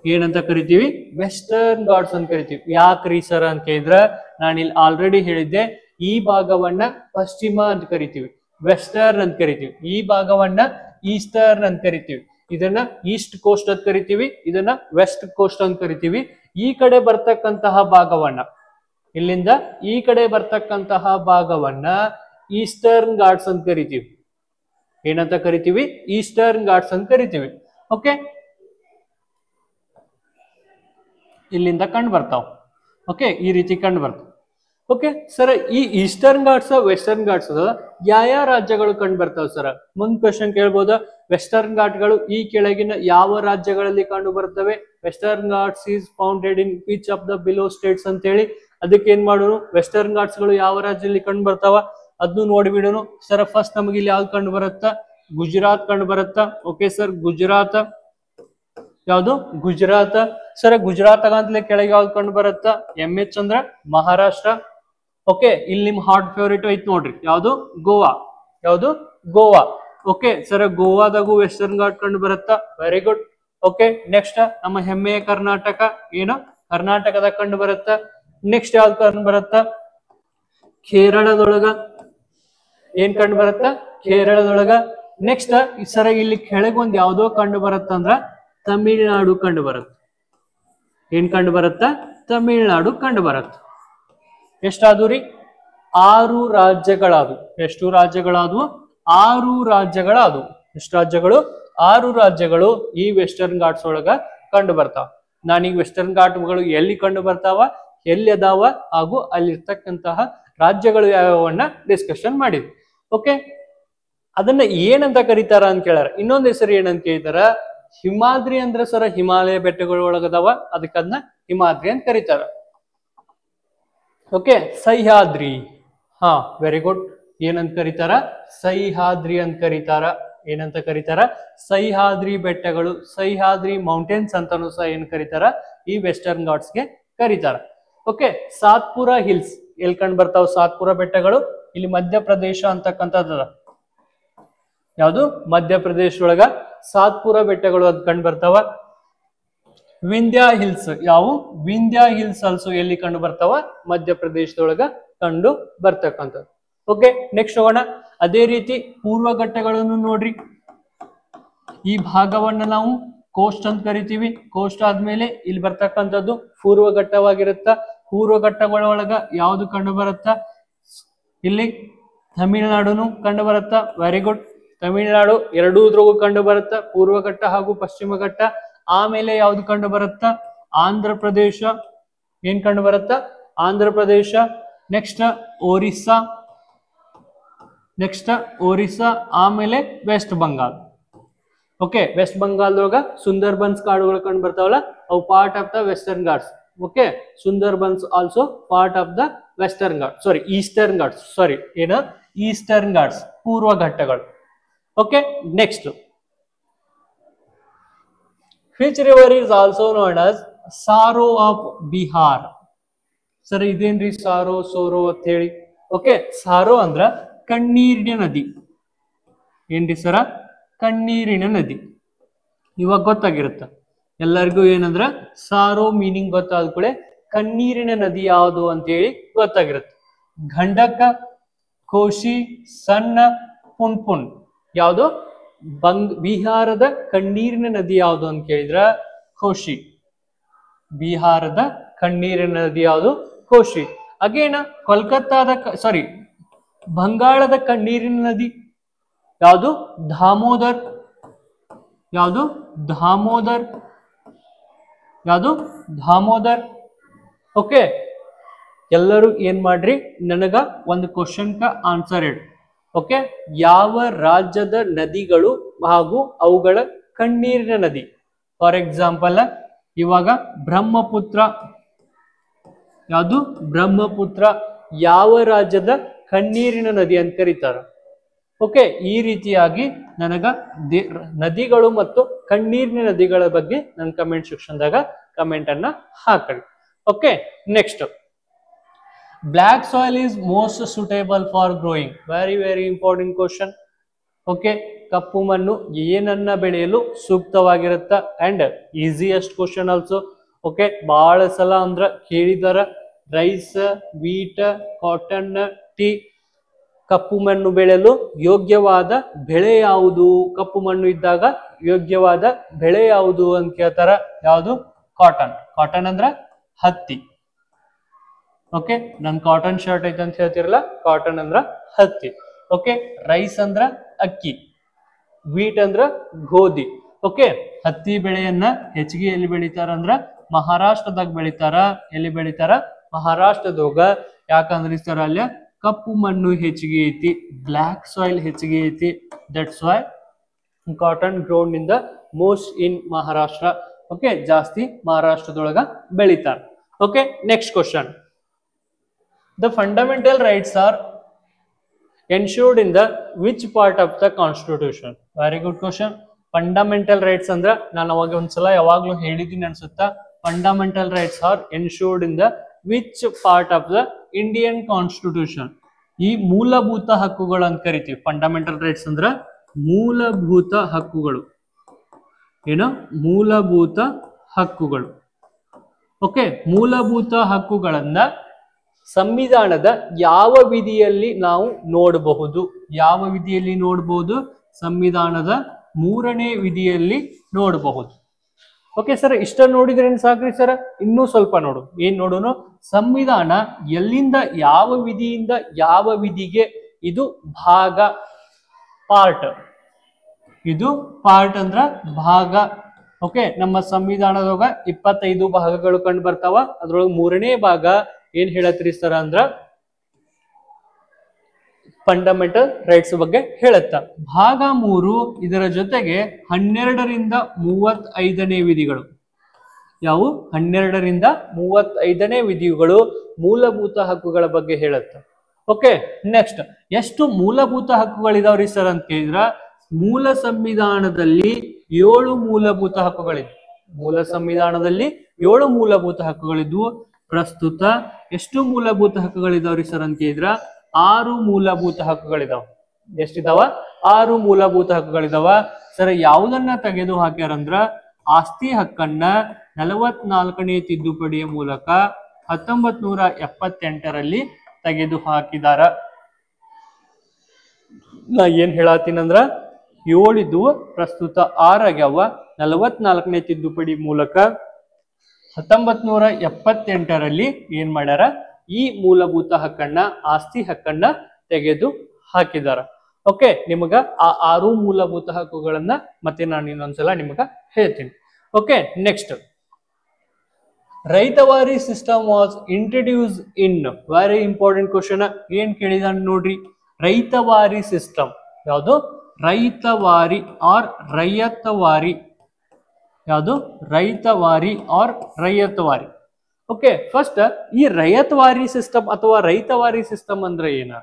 ಏನಂತ ಕರಿತೀವಿ? ವೆಸ್ಟರ್ನ್ ಘಾಟ್ಸ್ ಅಂತ ಕರಿತೀವಿ. ಯಾಕ್ರಿ ಸರ್ ಅಂತ ಕೇಳಿದ್ರ, ನಾನು ಇಲ್ಲಿ ಆಲ್ರೆಡಿ ಹೇಳಿದ್ದೆ, ಈ ಭಾಗವನ್ನ ಪಶ್ಚಿಮ ಅಂತ ಕರಿತೀವಿ, ವೆಸ್ಟರ್ನ್ ಅಂತ ಕರಿತೀವಿ. ಈ ಭಾಗವನ್ನ ಈಸ್ಟರ್ನ್ ಅಂತ ಕರಿತೀವಿ. ಇದನ್ನ ಈಸ್ಟ್ ಕೋಸ್ಟ್ ಅಂತ ಕರಿತೀವಿ, ಇದನ್ನ ವೆಸ್ಟ್ ಕೋಸ್ಟ್ ಅಂತ ಕರಿತೀವಿ. ಈ ಕಡೆ ಬರ್ತಕ್ಕಂತಹ ಭಾಗವನ್ನ, ಇಲ್ಲಿಂದ ಈ ಕಡೆ ಬರ್ತಕ್ಕಂತಹ ಭಾಗವನ್ನ ಈಸ್ಟರ್ನ್ ಘಾಟ್ಸ್ ಅಂತ ಕರಿತೀವಿ. ಏನಂತ ಕರಿತೀವಿ? ಈಸ್ಟರ್ನ್ ಘಾಟ್ಸ್ ಅಂತ ಕರಿತೀವಿ. ಓಕೆ, ಇಲ್ಲಿಂದ ಕಂಡು ಬರ್ತಾವ. ಓಕೆ, ಈ ರೀತಿ ಕಂಡು ಬರ್ತಾವ. ಓಕೆ ಸರ್, ಈ ಈಸ್ಟರ್ನ್ ಘಾಟ್ಸ್ ವೆಸ್ಟರ್ನ್ ಘಾಟ್ಸ್ ಯಾವ ರಾಜ್ಯಗಳು ಕಂಡು ಬರ್ತಾವ ಸರ್? ಮುಂದ್ ಕ್ವಶನ್ ಕೇಳ್ಬೋದ. ವೆಸ್ಟರ್ನ್ ಘಾಟ್ಗಳು ಈ ಕೆಳಗಿನ ಯಾವ ರಾಜ್ಯಗಳಲ್ಲಿ ಕಂಡು ಬರ್ತವೆ? Western Ghats is founded in which of the below States ಅಂತ ಹೇಳಿ. ಅದಕ್ಕೆ ಏನ್ ಮಾಡೋಣ? ವೆಸ್ಟರ್ನ್ ಘಾಟ್ಸ್ ಗಳು ಯಾವ ರಾಜ್ಯದಲ್ಲಿ ಕಂಡು ಬರ್ತಾವ ಅದನ್ನು ನೋಡಿಬಿಡೋಣ. ಸರ್ ಫಸ್ಟ್ ನಮಗೆ ಇಲ್ಲಿ ಯಾವ್ದು ಕಂಡು ಬರುತ್ತ? ಗುಜರಾತ್ ಕಂಡು ಬರುತ್ತ. Okay sir, Gujarat. ಯಾವುದು? ಗುಜರಾತ್. ಸರ್ ಗುಜರಾತ್ ಆಗಂತಲೇ ಕೆಳಗೆ ಯಾವ್ದು ಕಂಡು ಬರುತ್ತ? MH ಅಂದ್ರ ಮಹಾರಾಷ್ಟ್ರ. ಓಕೆ, ಇಲ್ಲಿ ನಿಮ್ ಹಾಟ್ ಫೇವರೇಟ್ ಐತ್ ನೋಡ್ರಿ, ಯಾವ್ದು? ಗೋವಾ. ಯಾವ್ದು? ಗೋವಾ. ಓಕೆ ಸರ್, ಗೋವಾದಾಗೂ ವೆಸ್ಟರ್ನ್ ಘಾಟ್ ಕಂಡು ಬರುತ್ತ. Very good. ಓಕೆ, ನೆಕ್ಸ್ಟ್ ನಮ್ಮ ಹೆಮ್ಮೆಯ ಕರ್ನಾಟಕ. ಏನು? ಕರ್ನಾಟಕದಾಗ ಕಂಡು ಬರುತ್ತ. ನೆಕ್ಸ್ಟ್ ಯಾವ್ದು ಕಂಡು ಬರುತ್ತ? ಕೇರಳದೊಳಗ. ಏನ್ ಕಂಡು ಬರುತ್ತ? ಕೇರಳದೊಳಗ. ನೆಕ್ಸ್ಟ್ ಸರ ಇಲ್ಲಿ ಕೆಳಗೊಂದ್ ಯಾವ್ದೋ ಕಂಡು ಬರುತ್ತಂದ್ರ ತಮಿಳ್ನಾಡು ಕಂಡು ಬರುತ್ತೆ. ಏನ್ ಕಂಡು ಬರುತ್ತ? ತಮಿಳ್ನಾಡು ಕಂಡು ಬರುತ್ತೆ. ಎಷ್ಟಾದ್ವು ರೀ? 6 ರಾಜ್ಯಗಳಾದವು. ಎಷ್ಟು ರಾಜ್ಯಗಳಾದವು? 6 ರಾಜ್ಯಗಳಾದವು. ಎಷ್ಟು ರಾಜ್ಯಗಳು? 6 ರಾಜ್ಯಗಳು ಈ ವೆಸ್ಟರ್ನ್ ಘಾಟ್ಸ್ ಒಳಗ ಕಂಡು ಬರ್ತಾವ. ನಾನೀಗ ವೆಸ್ಟರ್ನ್ ಘಾಟ್ಗಳು ಎಲ್ಲಿ ಕಂಡು ಬರ್ತಾವ, ಎಲ್ಲಿ ಅದಾವ, ಹಾಗೂ ಅಲ್ಲಿರ್ತಕ್ಕಂತಹ ರಾಜ್ಯಗಳು ಯಾವ್ಯಾವನ್ನ ಡಿಸ್ಕಷನ್ ಮಾಡಿದ್ವಿ. ಓಕೆ, ಅದನ್ನ ಏನಂತ ಕರೀತಾರ ಅಂತ ಕೇಳಾರ. ಇನ್ನೊಂದ್ ಹೆಸರು ಏನಂತ ಕೇಳಿದಾರ? ಹಿಮಾದ್ರಿ ಅಂದ್ರೆ ಸರ ಹಿಮಾಲಯ ಬೆಟ್ಟಗಳ ಒಳಗದಾವ, ಅದಕ್ಕೆ ಅದನ್ನ ಹಿಮಾದ್ರಿ ಅಂತ ಕರೀತಾರ. ಓಕೆ, ಸಹ್ಯಾದ್ರಿ. Very good. ಏನಂತ ಕರೀತಾರ? ಸಹ್ಯಾದ್ರಿ ಅಂತ ಕರೀತಾರ. ಏನಂತ ಕರೀತಾರ? ಸಹ್ಯಾದ್ರಿ ಬೆಟ್ಟಗಳು, ಸಹ್ಯಾದ್ರಿ ಮೌಂಟೇನ್ಸ್ ಅಂತಾನು ಸಹ ಏನ್ ಕರೀತಾರ? ಈ ವೆಸ್ಟರ್ನ್ ಘಾಟ್ಸ್ಗೆ ಕರೀತಾರ. ಓಕೆ, ಸಾತ್ಪುರ ಹಿಲ್ಸ್ ಎಲ್ಲಿ ಕಂಡು ಬರ್ತಾವ? ಸಾತ್ಪುರ ಬೆಟ್ಟಗಳು ಇಲ್ಲಿ ಮಧ್ಯಪ್ರದೇಶ ಅಂತಕ್ಕಂಥದ್ದು. ಯಾವುದು? ಮಧ್ಯಪ್ರದೇಶ ಒಳಗ ಸಾತ್ಪುರ ಬೆಟ್ಟಗಳು ಅದ್ ಕಂಡು ಬರ್ತಾವ. ವಿಂಧ್ಯ ಹಿಲ್ಸ್. ಯಾವ? ವಿಂಧ್ಯ ಹಿಲ್ಸ್ ಆಲ್ಸೋ ಎಲ್ಲಿ ಕಂಡು ಬರ್ತಾವ? ಮಧ್ಯಪ್ರದೇಶದೊಳಗ ಕಂಡು ಬರ್ತಕ್ಕಂಥದ್ದು. ಓಕೆ, ನೆಕ್ಸ್ಟ್ ಹೋಗೋಣ. ಅದೇ ರೀತಿ ಪೂರ್ವ ಘಟ್ಟಗಳನ್ನು ನೋಡ್ರಿ. ಈ ಭಾಗವನ್ನ ನಾವು ಕೋಸ್ಟ್ ಅಂತ ಕರಿತೀವಿ. ಕೋಸ್ಟ್ ಆದ್ಮೇಲೆ ಇಲ್ಲಿ ಬರ್ತಕ್ಕಂಥದ್ದು ಪೂರ್ವ ಘಟ್ಟವಾಗಿರುತ್ತ. ಪೂರ್ವ ಘಟ್ಟಗಳೊಳಗ ಯಾವುದು ಕಂಡು ಬರುತ್ತ? ಇಲ್ಲಿ ತಮಿಳುನಾಡುನು ಕಂಡು ಬರುತ್ತ. Very good. ತಮಿಳುನಾಡು ಎರಡೂದ್ರಗೂ ಕಂಡು ಬರುತ್ತ, ಪೂರ್ವ ಘಟ್ಟ ಹಾಗೂ ಪಶ್ಚಿಮ ಘಟ್ಟ. ಆಮೇಲೆ ಯಾವ್ದು ಕಂಡು ಬರುತ್ತ? ಆಂಧ್ರ ಪ್ರದೇಶ. ಏನ್ ಕಂಡು ಬರುತ್ತ? ಆಂಧ್ರ ಪ್ರದೇಶ. ನೆಕ್ಸ್ಟ್ ಒರಿಸ್ಸಾ. ಆಮೇಲೆ ವೆಸ್ಟ್ ಬಂಗಾಲ್. ಓಕೆ, ವೆಸ್ಟ್ ಬಂಗಾಲ್ದೊಳಗ ಸುಂದರ್ಬನ್ಸ್ ಕಾಡುಗಳು ಕಂಡು ಬರ್ತಾವಲ್ಲ, ಅವು part of the Western Ghats. Okay, Sundarbans also part of the Western Ghats, Eastern Ghats. Eastern Ghats, ಪೂರ್ವ ಘಟ್ಟಗಳು. Okay, next, which river is also known as sorrow of Bihar? Sir ಇದೇನ್ರಿ ಸೋರೋ ಅಂತ ಹೇಳಿ? ಓಕೆ, ಸಾರೋ ಅಂದ್ರ ಕಣ್ಣೀರಿನ ನದಿ. ಏನ್ರಿ ಸರ? ಕಣ್ಣೀರಿನ ನದಿ. ಇವಾಗ ಗೊತ್ತಾಗಿರುತ್ತ ಎಲ್ಲರಿಗೂ ಏನಂದ್ರ ಸಾರೋ ಮೀನಿಂಗ್ ಗೊತ್ತಾದ ಕೂಡಲೇ ಕಣ್ಣೀರಿನ ನದಿ ಯಾವುದು ಅಂತ ಹೇಳಿ ಗೊತ್ತಾಗಿರುತ್ತೆ. ಗಂಡಕ, ಕೋಶಿ, ಸಣ್ಣ, ಪುನ್ಪುನ್. ಯಾವುದು? ಬಿಹಾರದ ಕಣ್ಣೀರಿನ ನದಿ ಯಾವುದು ಅಂತ ಕೇಳಿದ್ರ ಕೋಶಿ. ಬಿಹಾರದ ಕಣ್ಣೀರಿನ ನದಿ ಯಾವುದು? ಕೋಶಿ. ಅಗೇನ ಕೋಲ್ಕತ್ತಾದ ಬಂಗಾಳದ ಕಣ್ಣೀರಿನ ನದಿ ಯಾವುದು? ದಾಮೋದರ್. ಯಾವುದು? ದಾಮೋದರ್. ಓಕೆ, ಎಲ್ಲರೂ ಏನ್ ಮಾಡ್ರಿ, ನನಗ ಒಂದು ಕ್ವಶನ್ ಕ ಆನ್ಸರ್ ಹೇಳಿ. ಓಕೆ, ಯಾವ ರಾಜ್ಯದ ನದಿಗಳು ಹಾಗೂ ಅವುಗಳ ಕಣ್ಣೀರಿನ ನದಿ? ಫಾರ್ ಎಕ್ಸಾಂಪಲ್, ಇವಾಗ ಬ್ರಹ್ಮಪುತ್ರ. ಯಾವುದು? ಬ್ರಹ್ಮಪುತ್ರ ಯಾವ ರಾಜ್ಯದ ಕಣ್ಣೀರಿನ ನದಿ ಅಂತ ಕರೀತಾರ? ಓಕೆ, ಈ ರೀತಿಯಾಗಿ ನನಗ ನದಿಗಳು ಮತ್ತು ಕಣ್ಣೀರಿನ ನದಿಗಳ ಬಗ್ಗೆ ನನ್ನ ಕಮೆಂಟ್ ಸೆಕ್ಷನ್ದಾಗ ಕಮೆಂಟ್ ಅನ್ನ ಹಾಕೊಳ್ಳಿ. Okay, next, black soil is most suitable for growing. Very important question. Okay, ಕಪ್ಪು ಮಣ್ಣು ಏನನ್ನ ಬೆಳೆಯಲು ಸೂಕ್ತವಾಗಿರುತ್ತ? And easiest question also. Okay, ಬಹಳ ಸಲ ಅಂದ್ರ ಕೇಳಿದಾರ. Rice, wheat, cotton, tea. ಕಪ್ಪು ಮಣ್ಣು ಬೆಳೆಯಲು ಯೋಗ್ಯವಾದ ಬೆಳೆ ಯಾವುದು? ಕಪ್ಪು ಮಣ್ಣು ಇದ್ದಾಗ ಯೋಗ್ಯವಾದ ಬೆಳೆ ಯಾವುದು ಅಂತ ಕೇಳ್ತಾರ. ಯಾವುದು? ಕಾಟನ್. ಕಾಟನ್ ಅಂದ್ರ ಹತ್ತಿ. ಓಕೆ, ನನ್ ಕಾಟನ್ ಶರ್ಟ್ ಐತೆ ಅಂತ ಹೇಳ್ತಿರಲ್ಲ, ಕಾಟನ್ ಅಂದ್ರ ಹತ್ತಿ. ಓಕೆ, ರೈಸ್ ಅಂದ್ರ ಅಕ್ಕಿ, ವೀಟ್ ಅಂದ್ರ ಗೋಧಿ. ಓಕೆ, ಹತ್ತಿ ಬೆಳೆಯನ್ನ ಹೆಚ್ಚಿಗೆ ಎಲ್ಲಿ ಬೆಳಿತಾರ ಅಂದ್ರ ಮಹಾರಾಷ್ಟ್ರದಾಗ ಬೆಳಿತಾರ. ಎಲ್ಲಿ ಬೆಳಿತಾರ? ಮಹಾರಾಷ್ಟ್ರದಾಗ. ಯಾಕಂದ್ರೆ ಸರ್ ಅಲ್ಲಿ ಕಪ್ಪು ಮಣ್ಣು ಹೆಚ್ಚಿಗೆ ಐತಿ, ಬ್ಲಾಕ್ ಸಾಯಿಲ್ ಹೆಚ್ಚಿಗೆ ಐತಿ. That's why cotton grown in the most in Maharashtra. Okay, ಜಾಸ್ತಿ ಮಹಾರಾಷ್ಟ್ರದೊಳಗ ಬೆಳಿತಾರ. Okay, next question. The fundamental rights are ensured in the which part of the constitution? Very good question. Fundamental rights ಅಂದ್ರ ನಾನು ಅವಾಗ ಒಂದ್ಸಲ ಯಾವಾಗ್ಲೂ ಹೇಳಿದ್ದೀನಿ ಅನ್ಸುತ್ತಾ. Fundamental rights are ensured in the which part of the Indian constitution? ಈ ಮೂಲಭೂತ ಹಕ್ಕುಗಳು ಅಂತ ಕರಿತೀವಿ. ಫಂಡಮೆಂಟಲ್ ರೈಟ್ಸ್ ಅಂದ್ರ ಮೂಲಭೂತ ಹಕ್ಕುಗಳು. ಏನು? ಮೂಲಭೂತ ಹಕ್ಕುಗಳು. ಓಕೆ, ಮೂಲಭೂತ ಹಕ್ಕುಗಳನ್ನ ಸಂವಿಧಾನದ ಯಾವ ವಿಧಿಯಲ್ಲಿ ನಾವು ನೋಡಬಹುದು? ಯಾವ ವಿಧಿಯಲ್ಲಿ ನೋಡಬಹುದು? ಸಂವಿಧಾನದ 3ನೇ ವಿಧಿಯಲ್ಲಿ ನೋಡಬಹುದು. ಓಕೆ ಸರ್, ಇಷ್ಟ ನೋಡಿದ್ರೇನು ಸಾಕ್ರಿ ಸರ್? ಇನ್ನೂ ಸ್ವಲ್ಪ ನೋಡು. ಏನ್ ನೋಡೋಣ? ಸಂವಿಧಾನ ಎಲ್ಲಿಂದ, ಯಾವ ವಿಧಿಯಿಂದ ಯಾವ ವಿಧಿಗೆ ಇದು ಭಾಗ, ಪಾರ್ಟ್. ಇದು ಪಾರ್ಟ್ ಅಂದ್ರ ಭಾಗ. ಓಕೆ, ನಮ್ಮ ಸಂವಿಧಾನದೊಳಗ 25 ಭಾಗಗಳು ಕಂಡು ಬರ್ತಾವ. ಅದ್ರೊಳಗೆ 3ನೇ ಭಾಗ ಏನ್ ಹೇಳತ್ರಿ ಸರ್ ಅಂದ್ರ ಫಂಡಮೆಂಟಲ್ ರೈಟ್ಸ್ ಬಗ್ಗೆ ಹೇಳತ್ತ. ಭಾಗ 3 ಇದರ ಜೊತೆಗೆ 12ರಿಂದ 35ನೇ ವಿಧಿಗಳು. ಯಾವು? 12ರಿಂದ 35ನೇ ವಿಧಿಗಳು ಮೂಲಭೂತ ಹಕ್ಕುಗಳ ಬಗ್ಗೆ ಹೇಳತ್ತ. ಓಕೆ, ನೆಕ್ಸ್ಟ್, ಎಷ್ಟು ಮೂಲಭೂತ ಹಕ್ಕುಗಳಿದಾವ್ರಿ ಸರ್ ಅಂತ ಕೇಳಿದ್ರ ಮೂಲ ಸಂವಿಧಾನದಲ್ಲಿ 7 ಮೂಲಭೂತ ಹಕ್ಕುಗಳಿದ್ವು. ಮೂಲ ಸಂವಿಧಾನದಲ್ಲಿ 7 ಮೂಲಭೂತ ಹಕ್ಕುಗಳಿದ್ವು. ಪ್ರಸ್ತುತ ಎಷ್ಟು ಮೂಲಭೂತ ಹಕ್ಕುಗಳಿದಾವ್ರಿ ಸರ್ ಅಂತ ಕೇಳಿದ್ರ 6 ಮೂಲಭೂತ ಹಕ್ಕುಗಳಿದಾವ. ಎಷ್ಟಿದಾವ? 6 ಮೂಲಭೂತ ಹಕ್ಕುಗಳಿದಾವ. ಸರ್ ಯಾವುದನ್ನ ತೆಗೆದು ಹಾಕ್ಯಾರಂದ್ರ ಆಸ್ತಿ ಹಕ್ಕನ್ನ 44ನೇ ತಿದ್ದುಪಡಿಯ ಮೂಲಕ 1978ರಲ್ಲಿ ತೆಗೆದು ಹಾಕಿದಾರ. ನಾ ಏನ್ ಹೇಳತ್ತೀನಂದ್ರ 7 ಇದ್ವು, ಪ್ರಸ್ತುತ 6 ಆಗ್ಯಾವ. 44ನೇ ತಿದ್ದುಪಡಿ ಮೂಲಕ 1978ರಲ್ಲಿ ಏನ್ ಮಾಡ್ಯಾರ, ಈ ಮೂಲಭೂತ ಹಕ್ಕನ್ನ, ಆಸ್ತಿ ಹಕ್ಕನ್ನ ತೆಗೆದು ಹಾಕಿದಾರ. ಓಕೆ, ನಿಮಗ ಆ 6 ಮೂಲಭೂತ ಹಕ್ಕುಗಳನ್ನ ಮತ್ತೆ ನಾನು ಇನ್ನೊಂದ್ಸಲ ನಿಮಗ ಹೇಳ್ತೀನಿ. Okay, next, ರೈತವಾರಿ system was introduce in, very important question. ಏನ್ ಕೇಳಿದ ನೋಡ್ರಿ, ರೈತವಾರಿ ಸಿಸ್ಟಮ್ ಯಾವುದು? ರೈತವಾರಿ ಆರ್ ರೈಯತವಾರಿ. ಯಾವುದು? ರೈತವಾರಿ ಆರ್ ರೈಯತವಾರಿ. ಓಕೆ, ಫಸ್ಟ್ ಈ ರೈಯತವಾರಿ ಸಿಸ್ಟಮ್ ಅಥವಾ ರೈತವಾರಿ ಸಿಸ್ಟಮ್ ಅಂದ್ರೆ ಏನ?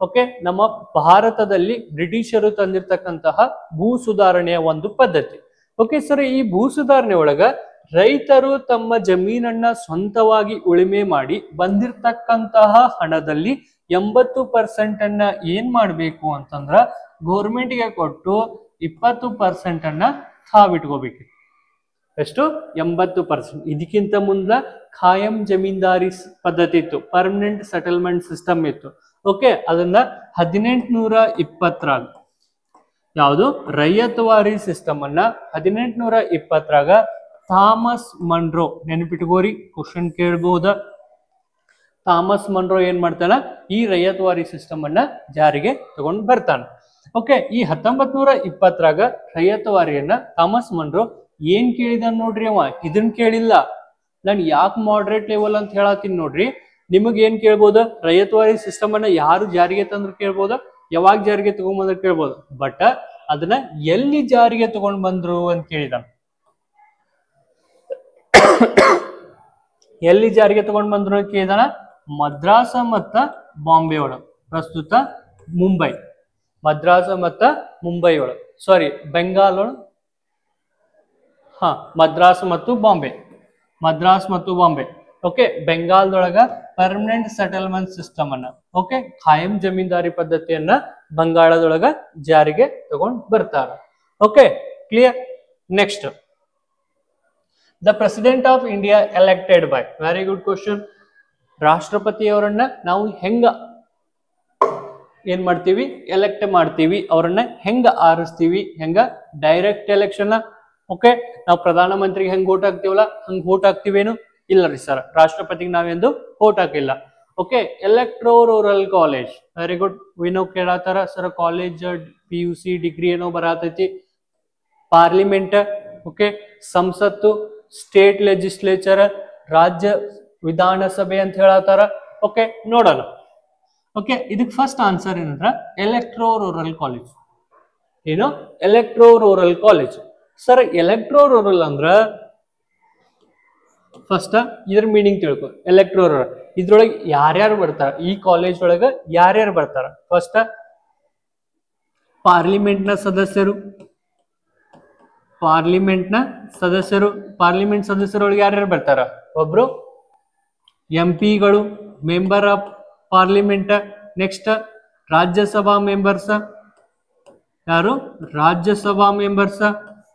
ಓಕೆ, ನಮ್ಮ ಭಾರತದಲ್ಲಿ ಬ್ರಿಟಿಷರು ತಂದಿರ್ತಕ್ಕಂತಹ ಭೂ ಸುಧಾರಣೆಯ ಒಂದು ಪದ್ಧತಿ. ಓಕೆ ಸರ್, ಈ ಭೂ ಸುಧಾರಣೆ ಒಳಗ ರೈತರು ತಮ್ಮ ಜಮೀನನ್ನ ಸ್ವಂತವಾಗಿ ಉಳಿಮೆ ಮಾಡಿ ಬಂದಿರತಕ್ಕಂತಹ ಹಣದಲ್ಲಿ 80% ಅನ್ನ ಏನ್ ಮಾಡ್ಬೇಕು ಅಂತಂದ್ರ ಗೌರ್ಮೆಂಟ್ಗೆ ಕೊಟ್ಟು 20% ಅನ್ನ ತಾವಿಟ್ಕೋಬೇಕು. ಎಷ್ಟು? 80%. ಇದಕ್ಕಿಂತ ಮುಂದ ಖಾಯಂ ಜಮೀನ್ದಾರಿ ಪದ್ಧತಿ ಇತ್ತು, ಪರ್ಮನೆಂಟ್ ಸೆಟಲ್ಮೆಂಟ್ ಸಿಸ್ಟಮ್ ಇತ್ತು. ಓಕೆ, ಅದನ್ನ 1820ರಾಗ ಯಾವುದು ರೈಯತವಾರಿ ಸಿಸ್ಟಮ್ ಅನ್ನ 1820ರಾಗ ಥಾಮಸ್ ಮನ್ರೋ, ನೆನಪಿಟ್ಕೋರಿ, ಕ್ವಶನ್ ಕೇಳಬಹುದ. ಥಾಮಸ್ ಮನ್ರೋ ಏನ್ ಮಾಡ್ತಾನ, ಈ ರೈಯತವಾರಿ ಸಿಸ್ಟಮ್ ಅನ್ನ ಜಾರಿಗೆ ತಗೊಂಡ್ ಬರ್ತಾನ. ಓಕೆ, ಈ 1920ರಾಗ ರೈಯತವಾರಿಯನ್ನ ಥಾಮಸ್ ಮನ್ರೋ ಏನ್ ಕೇಳಿದ ನೋಡ್ರಿ, ಅವ ಇದನ್ ಕೇಳಿಲ್ಲ. ನಾನು ಯಾಕೆ ಮಾಡ್ರೇಟ್ ಲೆವೆಲ್ ಅಂತ ಹೇಳತ್ತೀನಿ ನೋಡ್ರಿ. ನಿಮಗ್ ಏನ್ ಕೇಳ್ಬೋದ, ರೈಯತವಾರಿ ಸಿಸ್ಟಮ್ ಅನ್ನ ಯಾರು ಜಾರಿಗೆ ತಂದ್ರು ಕೇಳ್ಬೋದ, ಯಾವಾಗ ಜಾರಿಗೆ ತಗೊಂಡ್ ಬಂದ್ರು ಕೇಳ್ಬೋದು. ಬಟ್ ಅದನ್ನ ಎಲ್ಲಿ ಜಾರಿಗೆ ತಗೊಂಡ್ ಬಂದ್ರು ಅಂತ ಕೇಳಿದ. ಎಲ್ಲಿ ಜಾರಿಗೆ ತಗೊಂಡ್ ಬಂದ್ರು ಅಂತ ಕೇಳಿದಾನ? ಮದ್ರಾಸ ಮತ್ತ ಬಾಂಬೆ ಒಳಗ, ಪ್ರಸ್ತುತ ಮುಂಬೈ. ಮದ್ರಾಸ ಮತ್ತ ಮುಂಬೈ ಒಳಗ, ಸಾರಿ ಬೆಂಗಾಲ್ ಒಳಗ, ಮದ್ರಾಸ್ ಮತ್ತು ಬಾಂಬೆ. ಮದ್ರಾಸ್ ಮತ್ತು ಬಾಂಬೆ. ಓಕೆ, ಬೆಂಗಾಲ್ದೊಳಗ ಪರ್ಮನೆಂಟ್ ಸೆಟಲ್ಮೆಂಟ್ ಸಿಸ್ಟಮ್ ಅನ್ನ, ಓಕೆ, ಖಾಯಂ ಜಮೀನ್ದಾರಿ ಪದ್ಧತಿಯನ್ನ ಬಂಗಾಳದೊಳಗ ಜಾರಿಗೆ ತಗೊಂಡ್ ಬರ್ತಾರ. Okay, clear. Next, the president of India elected by, very good question. ರಾಷ್ಟ್ರಪತಿಯವರನ್ನ ನಾವು ಹೆಂಗ ಏನ್ ಮಾಡ್ತೀವಿ? ಎಲೆಕ್ಟ್ ಮಾಡ್ತೀವಿ. ಅವರನ್ನ ಹೆಂಗ ಆರಿಸ್ತೀವಿ? ಹೆಂಗ? Direct election. ಓಕೆ, ನಾವು ಪ್ರಧಾನ ಮಂತ್ರಿಗೆ ಹೆಂಗ್ ವೋಟ್ ಹಾಕ್ತಿವಲ್ಲ ಹಂಗ್ ವೋಟ್ ಹಾಕ್ತಿವೇನು? ಇಲ್ಲ ರೀ ಸರ್, ರಾಷ್ಟ್ರಪತಿಗೆ ನಾವೆಂದು ವೋಟ್ ಹಾಕಿಲ್ಲ. Okay, electoral college, very good. ವಿನೋ ಕೇಳತ್ತಾರ ಸರ್, ಕಾಲೇಜ್ PUC ಡಿಗ್ರಿ ಏನೋ ಬರತೈತಿ. ಪಾರ್ಲಿಮೆಂಟ್, ಓಕೆ, ಸಂಸತ್ತು, ಸ್ಟೇಟ್ ಲೆಜಿಸ್ಲೇಚರ್, ರಾಜ್ಯ ವಿಧಾನಸಭೆ ಅಂತ ಹೇಳತ್ತಾರ. ಓಕೆ, ನೋಡೋಣ. ಓಕೆ, ಇದಕ್ಕೆ ಫಸ್ಟ್ ಆನ್ಸರ್ ಏನಂದ್ರ ಎಲೆಕ್ಟ್ರೋರಲ್ ಕಾಲೇಜ್. ಏನು? Electoral college. ಸರ್, ಎಲೆಕ್ಟ್ರೋರಲ್ ಅಂದ್ರ ಫಸ್ಟ್ ಇದ್ರ ಮೀನಿಂಗ್ ತಿಳ್ಕೊ. ಎಲೆಕ್ಟ್ರೋರಲ್ ಇದ್ರೊಳಗೆ ಯಾರ್ಯಾರು ಬರ್ತಾರ? ಈ ಕಾಲೇಜ್ ಒಳಗ ಯಾರ್ಯಾರು ಬರ್ತಾರ? ಫಸ್ಟ್ ಪಾರ್ಲಿಮೆಂಟ್ ನ ಸದಸ್ಯರು. ಪಾರ್ಲಿಮೆಂಟ್ ನ ಸದಸ್ಯರು. ಪಾರ್ಲಿಮೆಂಟ್ ಸದಸ್ಯರೊಳಗೆ ಯಾರ್ಯಾರು ಬರ್ತಾರ? ಒಬ್ರು MP ಗಳು, member of parliament. Next Rajya Sabha members. ಯಾರು? ರಾಜ್ಯಸಭಾ ಮೆಂಬರ್ಸ್.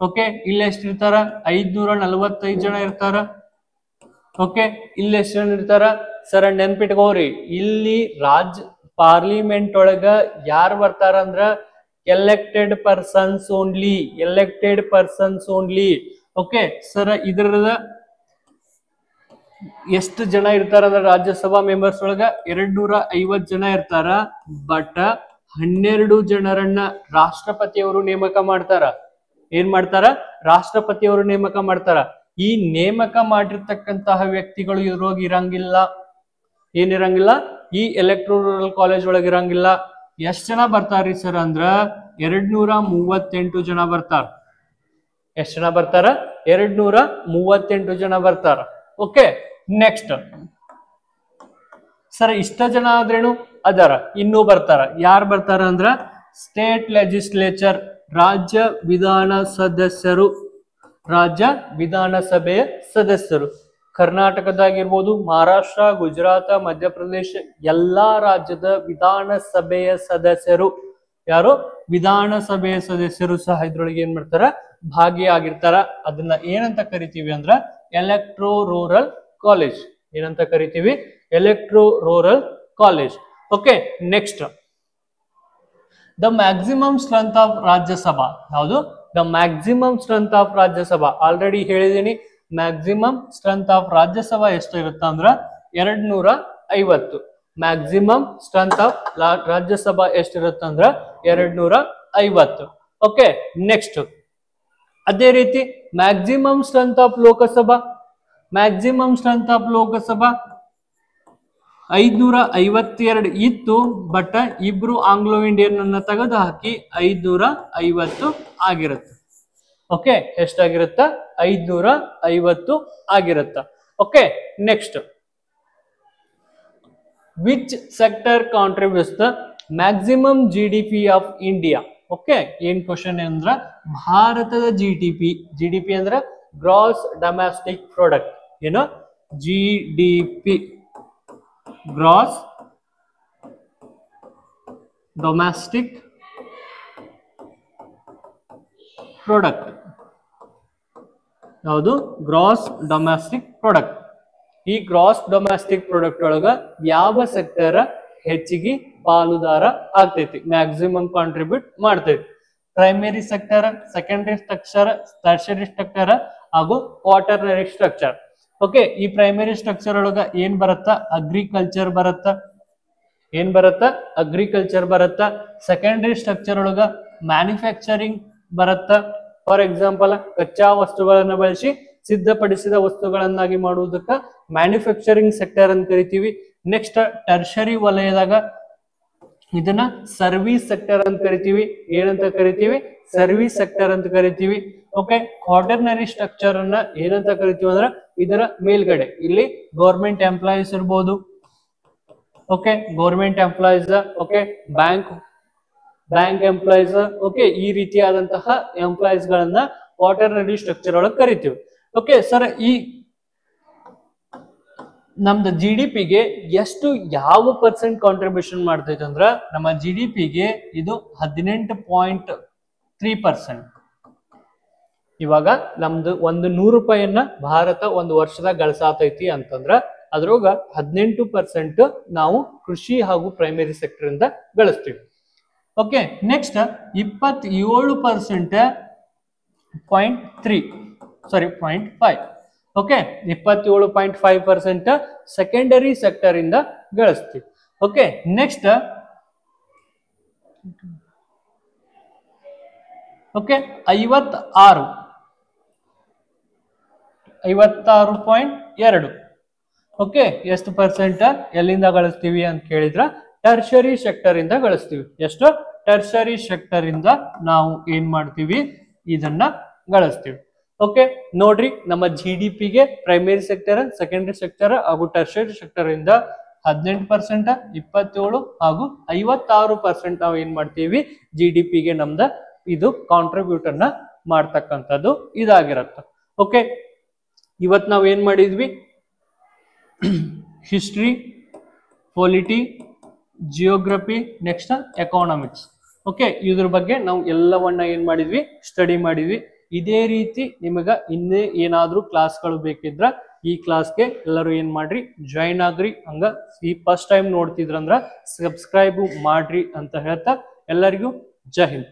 ಓಕೆ, ಇಲ್ಲಿ ಎಷ್ಟು ಇರ್ತಾರ? 545 ಜನ ಇರ್ತಾರ. ಓಕೆ, ಇಲ್ಲಿ ಎಷ್ಟು ಜನ ಇರ್ತಾರ ಸರ್? ನೆನ್ಪಿಟ್ಕೋರಿ, ಇಲ್ಲಿ ಪಾರ್ಲಿಮೆಂಟ್ ಒಳಗ ಯಾರು ಬರ್ತಾರ ಅಂದ್ರ elected persons only. Elected persons only. Okay sir, ಇದ್ರದ ಎಷ್ಟು ಜನ ಇರ್ತಾರ ಅಂದ್ರೆ ರಾಜ್ಯಸಭಾ ಮೆಂಬರ್ಸ್ ಒಳಗ 250 ಜನ ಇರ್ತಾರ. ಬಟ್ 12 ಜನರನ್ನ ರಾಷ್ಟ್ರಪತಿಯವರು ನೇಮಕ ಮಾಡ್ತಾರ. ಏನ್ ಮಾಡ್ತಾರ? ರಾಷ್ಟ್ರಪತಿಯವರು ನೇಮಕ ಮಾಡ್ತಾರ. ಈ ನೇಮಕ ಮಾಡಿರ್ತಕ್ಕಂತಹ ವ್ಯಕ್ತಿಗಳು ಇದ್ರೊಳಗೆ ಇರಂಗಿಲ್ಲ. ಏನಿರಂಗಿಲ್ಲ? ಈ ಎಲೆಕ್ಟ್ರೋರಲ್ ಕಾಲೇಜ್ ಒಳಗೆ ಇರಂಗಿಲ್ಲ. ಎಷ್ಟ್ ಜನ ಬರ್ತಾರ್ರಿ ಸರ್ ಅಂದ್ರ 238 ಜನ ಬರ್ತಾರ. ಎಷ್ಟ್ ಜನ ಬರ್ತಾರ? 238 ಜನ ಬರ್ತಾರ. ಓಕೆ, ನೆಕ್ಸ್ಟ್ ಸರ್, ಇಷ್ಟ ಜನ ಆದ್ರೇನು ಅದಾರ, ಇನ್ನೂ ಬರ್ತಾರ. ಯಾರು ಬರ್ತಾರ ಅಂದ್ರ ಸ್ಟೇಟ್ ಲೆಜಿಸ್ಲೇಚರ್, ರಾಜ್ಯ ವಿಧಾನ ಸದಸ್ಯರು. ರಾಜ್ಯ ವಿಧಾನಸಭೆಯ ಸದಸ್ಯರು ಕರ್ನಾಟಕದಾಗಿರ್ಬೋದು, ಮಹಾರಾಷ್ಟ್ರ, ಗುಜರಾತ್, ಮಧ್ಯಪ್ರದೇಶ, ಎಲ್ಲಾ ರಾಜ್ಯದ ವಿಧಾನಸಭೆಯ ಸದಸ್ಯರು. ಯಾರು? ವಿಧಾನಸಭೆಯ ಸದಸ್ಯರು ಸಹ ಇದ್ರೊಳಗೆ ಏನ್ ಮಾಡ್ತಾರ? ಭಾಗಿಯಾಗಿರ್ತಾರ. ಅದನ್ನ ಏನಂತ ಕರಿತೀವಿ ಅಂದ್ರ ಎಲೆಕ್ಟ್ರೋರಲ್ ಕಾಲೇಜ್. ಏನಂತ ಕರಿತೀವಿ? Electoral college. Okay, next the maximum strength of Rajya Sabha ಯಾವುದು? The maximum strength of Rajya Sabha already ಹೇಳಿದೀನಿ. ಮ್ಯಾಕ್ಸಿಮಮ್ ಸ್ಟ್ರೆಂತ್ ಆಫ್ ರಾಜ್ಯಸಭಾ ಎಷ್ಟು ಇರುತ್ತೆ ಅಂದ್ರ 250. ಮ್ಯಾಕ್ಸಿಮಮ್ ಸ್ಟ್ರೆಂತ್ ಆಫ್ ರಾಜ್ಯಸಭಾ ಎಷ್ಟಿರುತ್ತೆ ಅಂದ್ರ 250. ಓಕೆ, ನೆಕ್ಸ್ಟ್ ಅದೇ ರೀತಿ maximum strength of Lok Sabha, maximum strength of Lok Sabha 552 ಇತ್ತು. ಬಟ್ ಇಬ್ರು ಆಂಗ್ಲೋ ಇಂಡಿಯನ್ ಅನ್ನ ತೆಗೆದು ಹಾಕಿ 550 ಆಗಿರುತ್ತೆ. ಓಕೆ, ಎಷ್ಟಾಗಿರುತ್ತ? 550 ಆಗಿರುತ್ತ. Okay, next which sector contributes the maximum GDP of India? Okay, ಏನ್ ಕ್ವಶನ್ ಅಂದ್ರ ಭಾರತದ GDP ಅಂದ್ರ ಗ್ರಾಸ್ ಡೊಮೆಸ್ಟಿಕ್ ಪ್ರಾಡಕ್ಟ್. ಏನು? GDP, gross domestic product. ಯಾವುದು? Gross domestic product. ಈ ಗ್ರಾಸ್ ಡೊಮೆಸ್ಟಿಕ್ ಪ್ರಾಡಕ್ಟ್ ಒಳಗ ಯಾವ ಸೆಕ್ಟರ್ ಹೆಚ್ಚಿಗೆ ಪಾಲುದಾರ ಆಗ್ತೈತಿ, ಮ್ಯಾಕ್ಸಿಮಮ್ ಕಾಂಟ್ರಿಬ್ಯೂಟ್ ಮಾಡ್ತೈತಿ? Primary sector, secondary structure, tertiary structure ಹಾಗೂ ಕ್ವಾಟರ್ನರಿ ಸ್ಟ್ರಕ್ಚರ್. ಓಕೆ, ಈ ಪ್ರೈಮರಿ ಸ್ಟ್ರಕ್ಚರ್ ಒಳಗ ಏನ್ ಬರುತ್ತ? ಅಗ್ರಿಕಲ್ಚರ್ ಬರುತ್ತ. ಏನ್ ಬರುತ್ತ? ಅಗ್ರಿಕಲ್ಚರ್ ಬರುತ್ತ. ಸೆಕೆಂಡರಿ ಸ್ಟ್ರಕ್ಚರ್ ಒಳಗ ಮ್ಯಾನುಫ್ಯಾಕ್ಚರಿಂಗ್ ಬರುತ್ತ. ಫಾರ್ ಎಕ್ಸಾಂಪಲ್, ಕಚ್ಚಾ ವಸ್ತುಗಳನ್ನ ಬಳಸಿ ಸಿದ್ಧಪಡಿಸಿದ ವಸ್ತುಗಳನ್ನಾಗಿ ಮಾಡುವುದಕ್ಕ ಮ್ಯಾನುಫ್ಯಾಕ್ಚರಿಂಗ್ ಸೆಕ್ಟರ್ ಅಂತ ಕರಿತೀವಿ. ನೆಕ್ಸ್ಟ್ ಟರ್ಷರಿ ವಲಯದಾಗ ಇದನ್ನ ಸರ್ವಿಸ್ ಸೆಕ್ಟರ್ ಅಂತ ಕರಿತೀವಿ. ಏನಂತ ಕರಿತೀವಿ? ಸರ್ವಿಸ್ ಸೆಕ್ಟರ್ ಅಂತ ಕರಿತೀವಿ. ಓಕೆ, ಕ್ವಾಟರ್ನರಿ ಸ್ಟ್ರಕ್ಚರ್ ಅನ್ನ ಏನಂತ ಕರಿತೀವಿ ಅಂದ್ರೆ ಇದರ ಮೇಲ್ಗಡೆ ಇಲ್ಲಿ ಗೌರ್ಮೆಂಟ್ ಎಂಪ್ಲಾಯೀಸ್ ಇರ್ಬೋದು. Okay, government employees. Okay, bank employees. Okay, ಈ ರೀತಿಯಾದಂತಹ ಎಂಪ್ಲಾಯೀಸ್ ಗಳನ್ನ ಕ್ವಾಟರ್ನರಿ ಸ್ಟ್ರಕ್ಚರ್ ಒಳಗೆ ಕರಿತೀವಿ. ಓಕೆ ಸರ್, ಈ ನಮ್ದು GDPಗೆ ಎಷ್ಟು ಯಾವ ಪರ್ಸೆಂಟ್ ಕಾಂಟ್ರಿಬ್ಯೂಷನ್ ಮಾಡ್ತೈತೆ ಅಂದ್ರ ನಮ್ಮ GDPಗೆ ಇದು 18.3%. ಇವಾಗ ನಮ್ದು ಒಂದು 100 ರೂಪಾಯಿಯನ್ನ ಭಾರತ ಒಂದು ವರ್ಷದಾಗ ಗಳಿಸಾತೈತಿ ಅಂತಂದ್ರ ಅದ್ರೊಳಗ 18% ನಾವು ಕೃಷಿ ಹಾಗೂ ಪ್ರೈಮರಿ ಸೆಕ್ಟರ್ ಇಂದ ಗಳಿಸ್ತೀವಿ. Okay, next 0.5. Okay, 27.5% secondary sector ಇಂದ ಗಳಿಸ್ತೀವಿ. Okay, next okay 56.2. ಓಕೆ, ಎಷ್ಟು ಪರ್ಸೆಂಟ್ ಎಲ್ಲಿಂದ ಗಳಿಸ್ತೀವಿ ಅಂತ ಕೇಳಿದ್ರ ಟರ್ಷರಿ ಸೆಕ್ಟರ್ ಇಂದ ಗಳಿಸ್ತೀವಿ. ಎಷ್ಟು? ಟರ್ಷರಿ ಸೆಕ್ಟರ್ ಇಂದ ನಾವು ಏನ್ ಮಾಡ್ತೀವಿ? ಇದನ್ನ ಗಳಿಸ್ತೀವಿ. ಓಕೆ, ನೋಡ್ರಿ, ನಮ್ಮ GDPಗೆ ಪ್ರೈಮರಿ ಸೆಕ್ಟರ್, ಸೆಕೆಂಡರಿ ಸೆಕ್ಟರ್ ಹಾಗೂ ಟರ್ಷರಿ ಸೆಕ್ಟರ್ ಇಂದ 18%, 27 ಹಾಗೂ 56% ನಾವು ಏನ್ ಮಾಡ್ತೀವಿ? GDPಗೆ ನಮ್ದ ಇದು ಕಾಂಟ್ರಿಬ್ಯೂಟ್ ಅನ್ನ ಮಾಡ್ತಕ್ಕಂಥದ್ದು ಇದಾಗಿರತ್ತ. ಓಕೆ, ಇವತ್ ನಾವ್ ಏನ್ ಮಾಡಿದ್ವಿ? History, polity, geography, next economics. Okay, ಇದ್ರ ಬಗ್ಗೆ ನಾವು ಎಲ್ಲವನ್ನ ಏನ್ ಮಾಡಿದ್ವಿ? ಸ್ಟಡಿ ಮಾಡಿದ್ವಿ. ಇದೇ ರೀತಿ ನಿಮಗ ಇನ್ನೇ ಏನಾದ್ರೂ ಕ್ಲಾಸ್ಗಳು ಬೇಕಿದ್ರ ಈ ಕ್ಲಾಸ್ಗೆ ಎಲ್ಲರೂ ಏನ್ ಮಾಡ್ರಿ? ಜಾಯಿನ್ ಆಗ್ರಿ. ಹಂಗ ಈ ಫಸ್ಟ್ ಟೈಮ್ ನೋಡ್ತಿದ್ರಂದ್ರ ಸಬ್ಸ್ಕ್ರೈಬ್ ಮಾಡ್ರಿ ಅಂತ ಹೇಳ್ತಾ ಎಲ್ಲರಿಗೂ ಜೈ ಹಿಂದ್.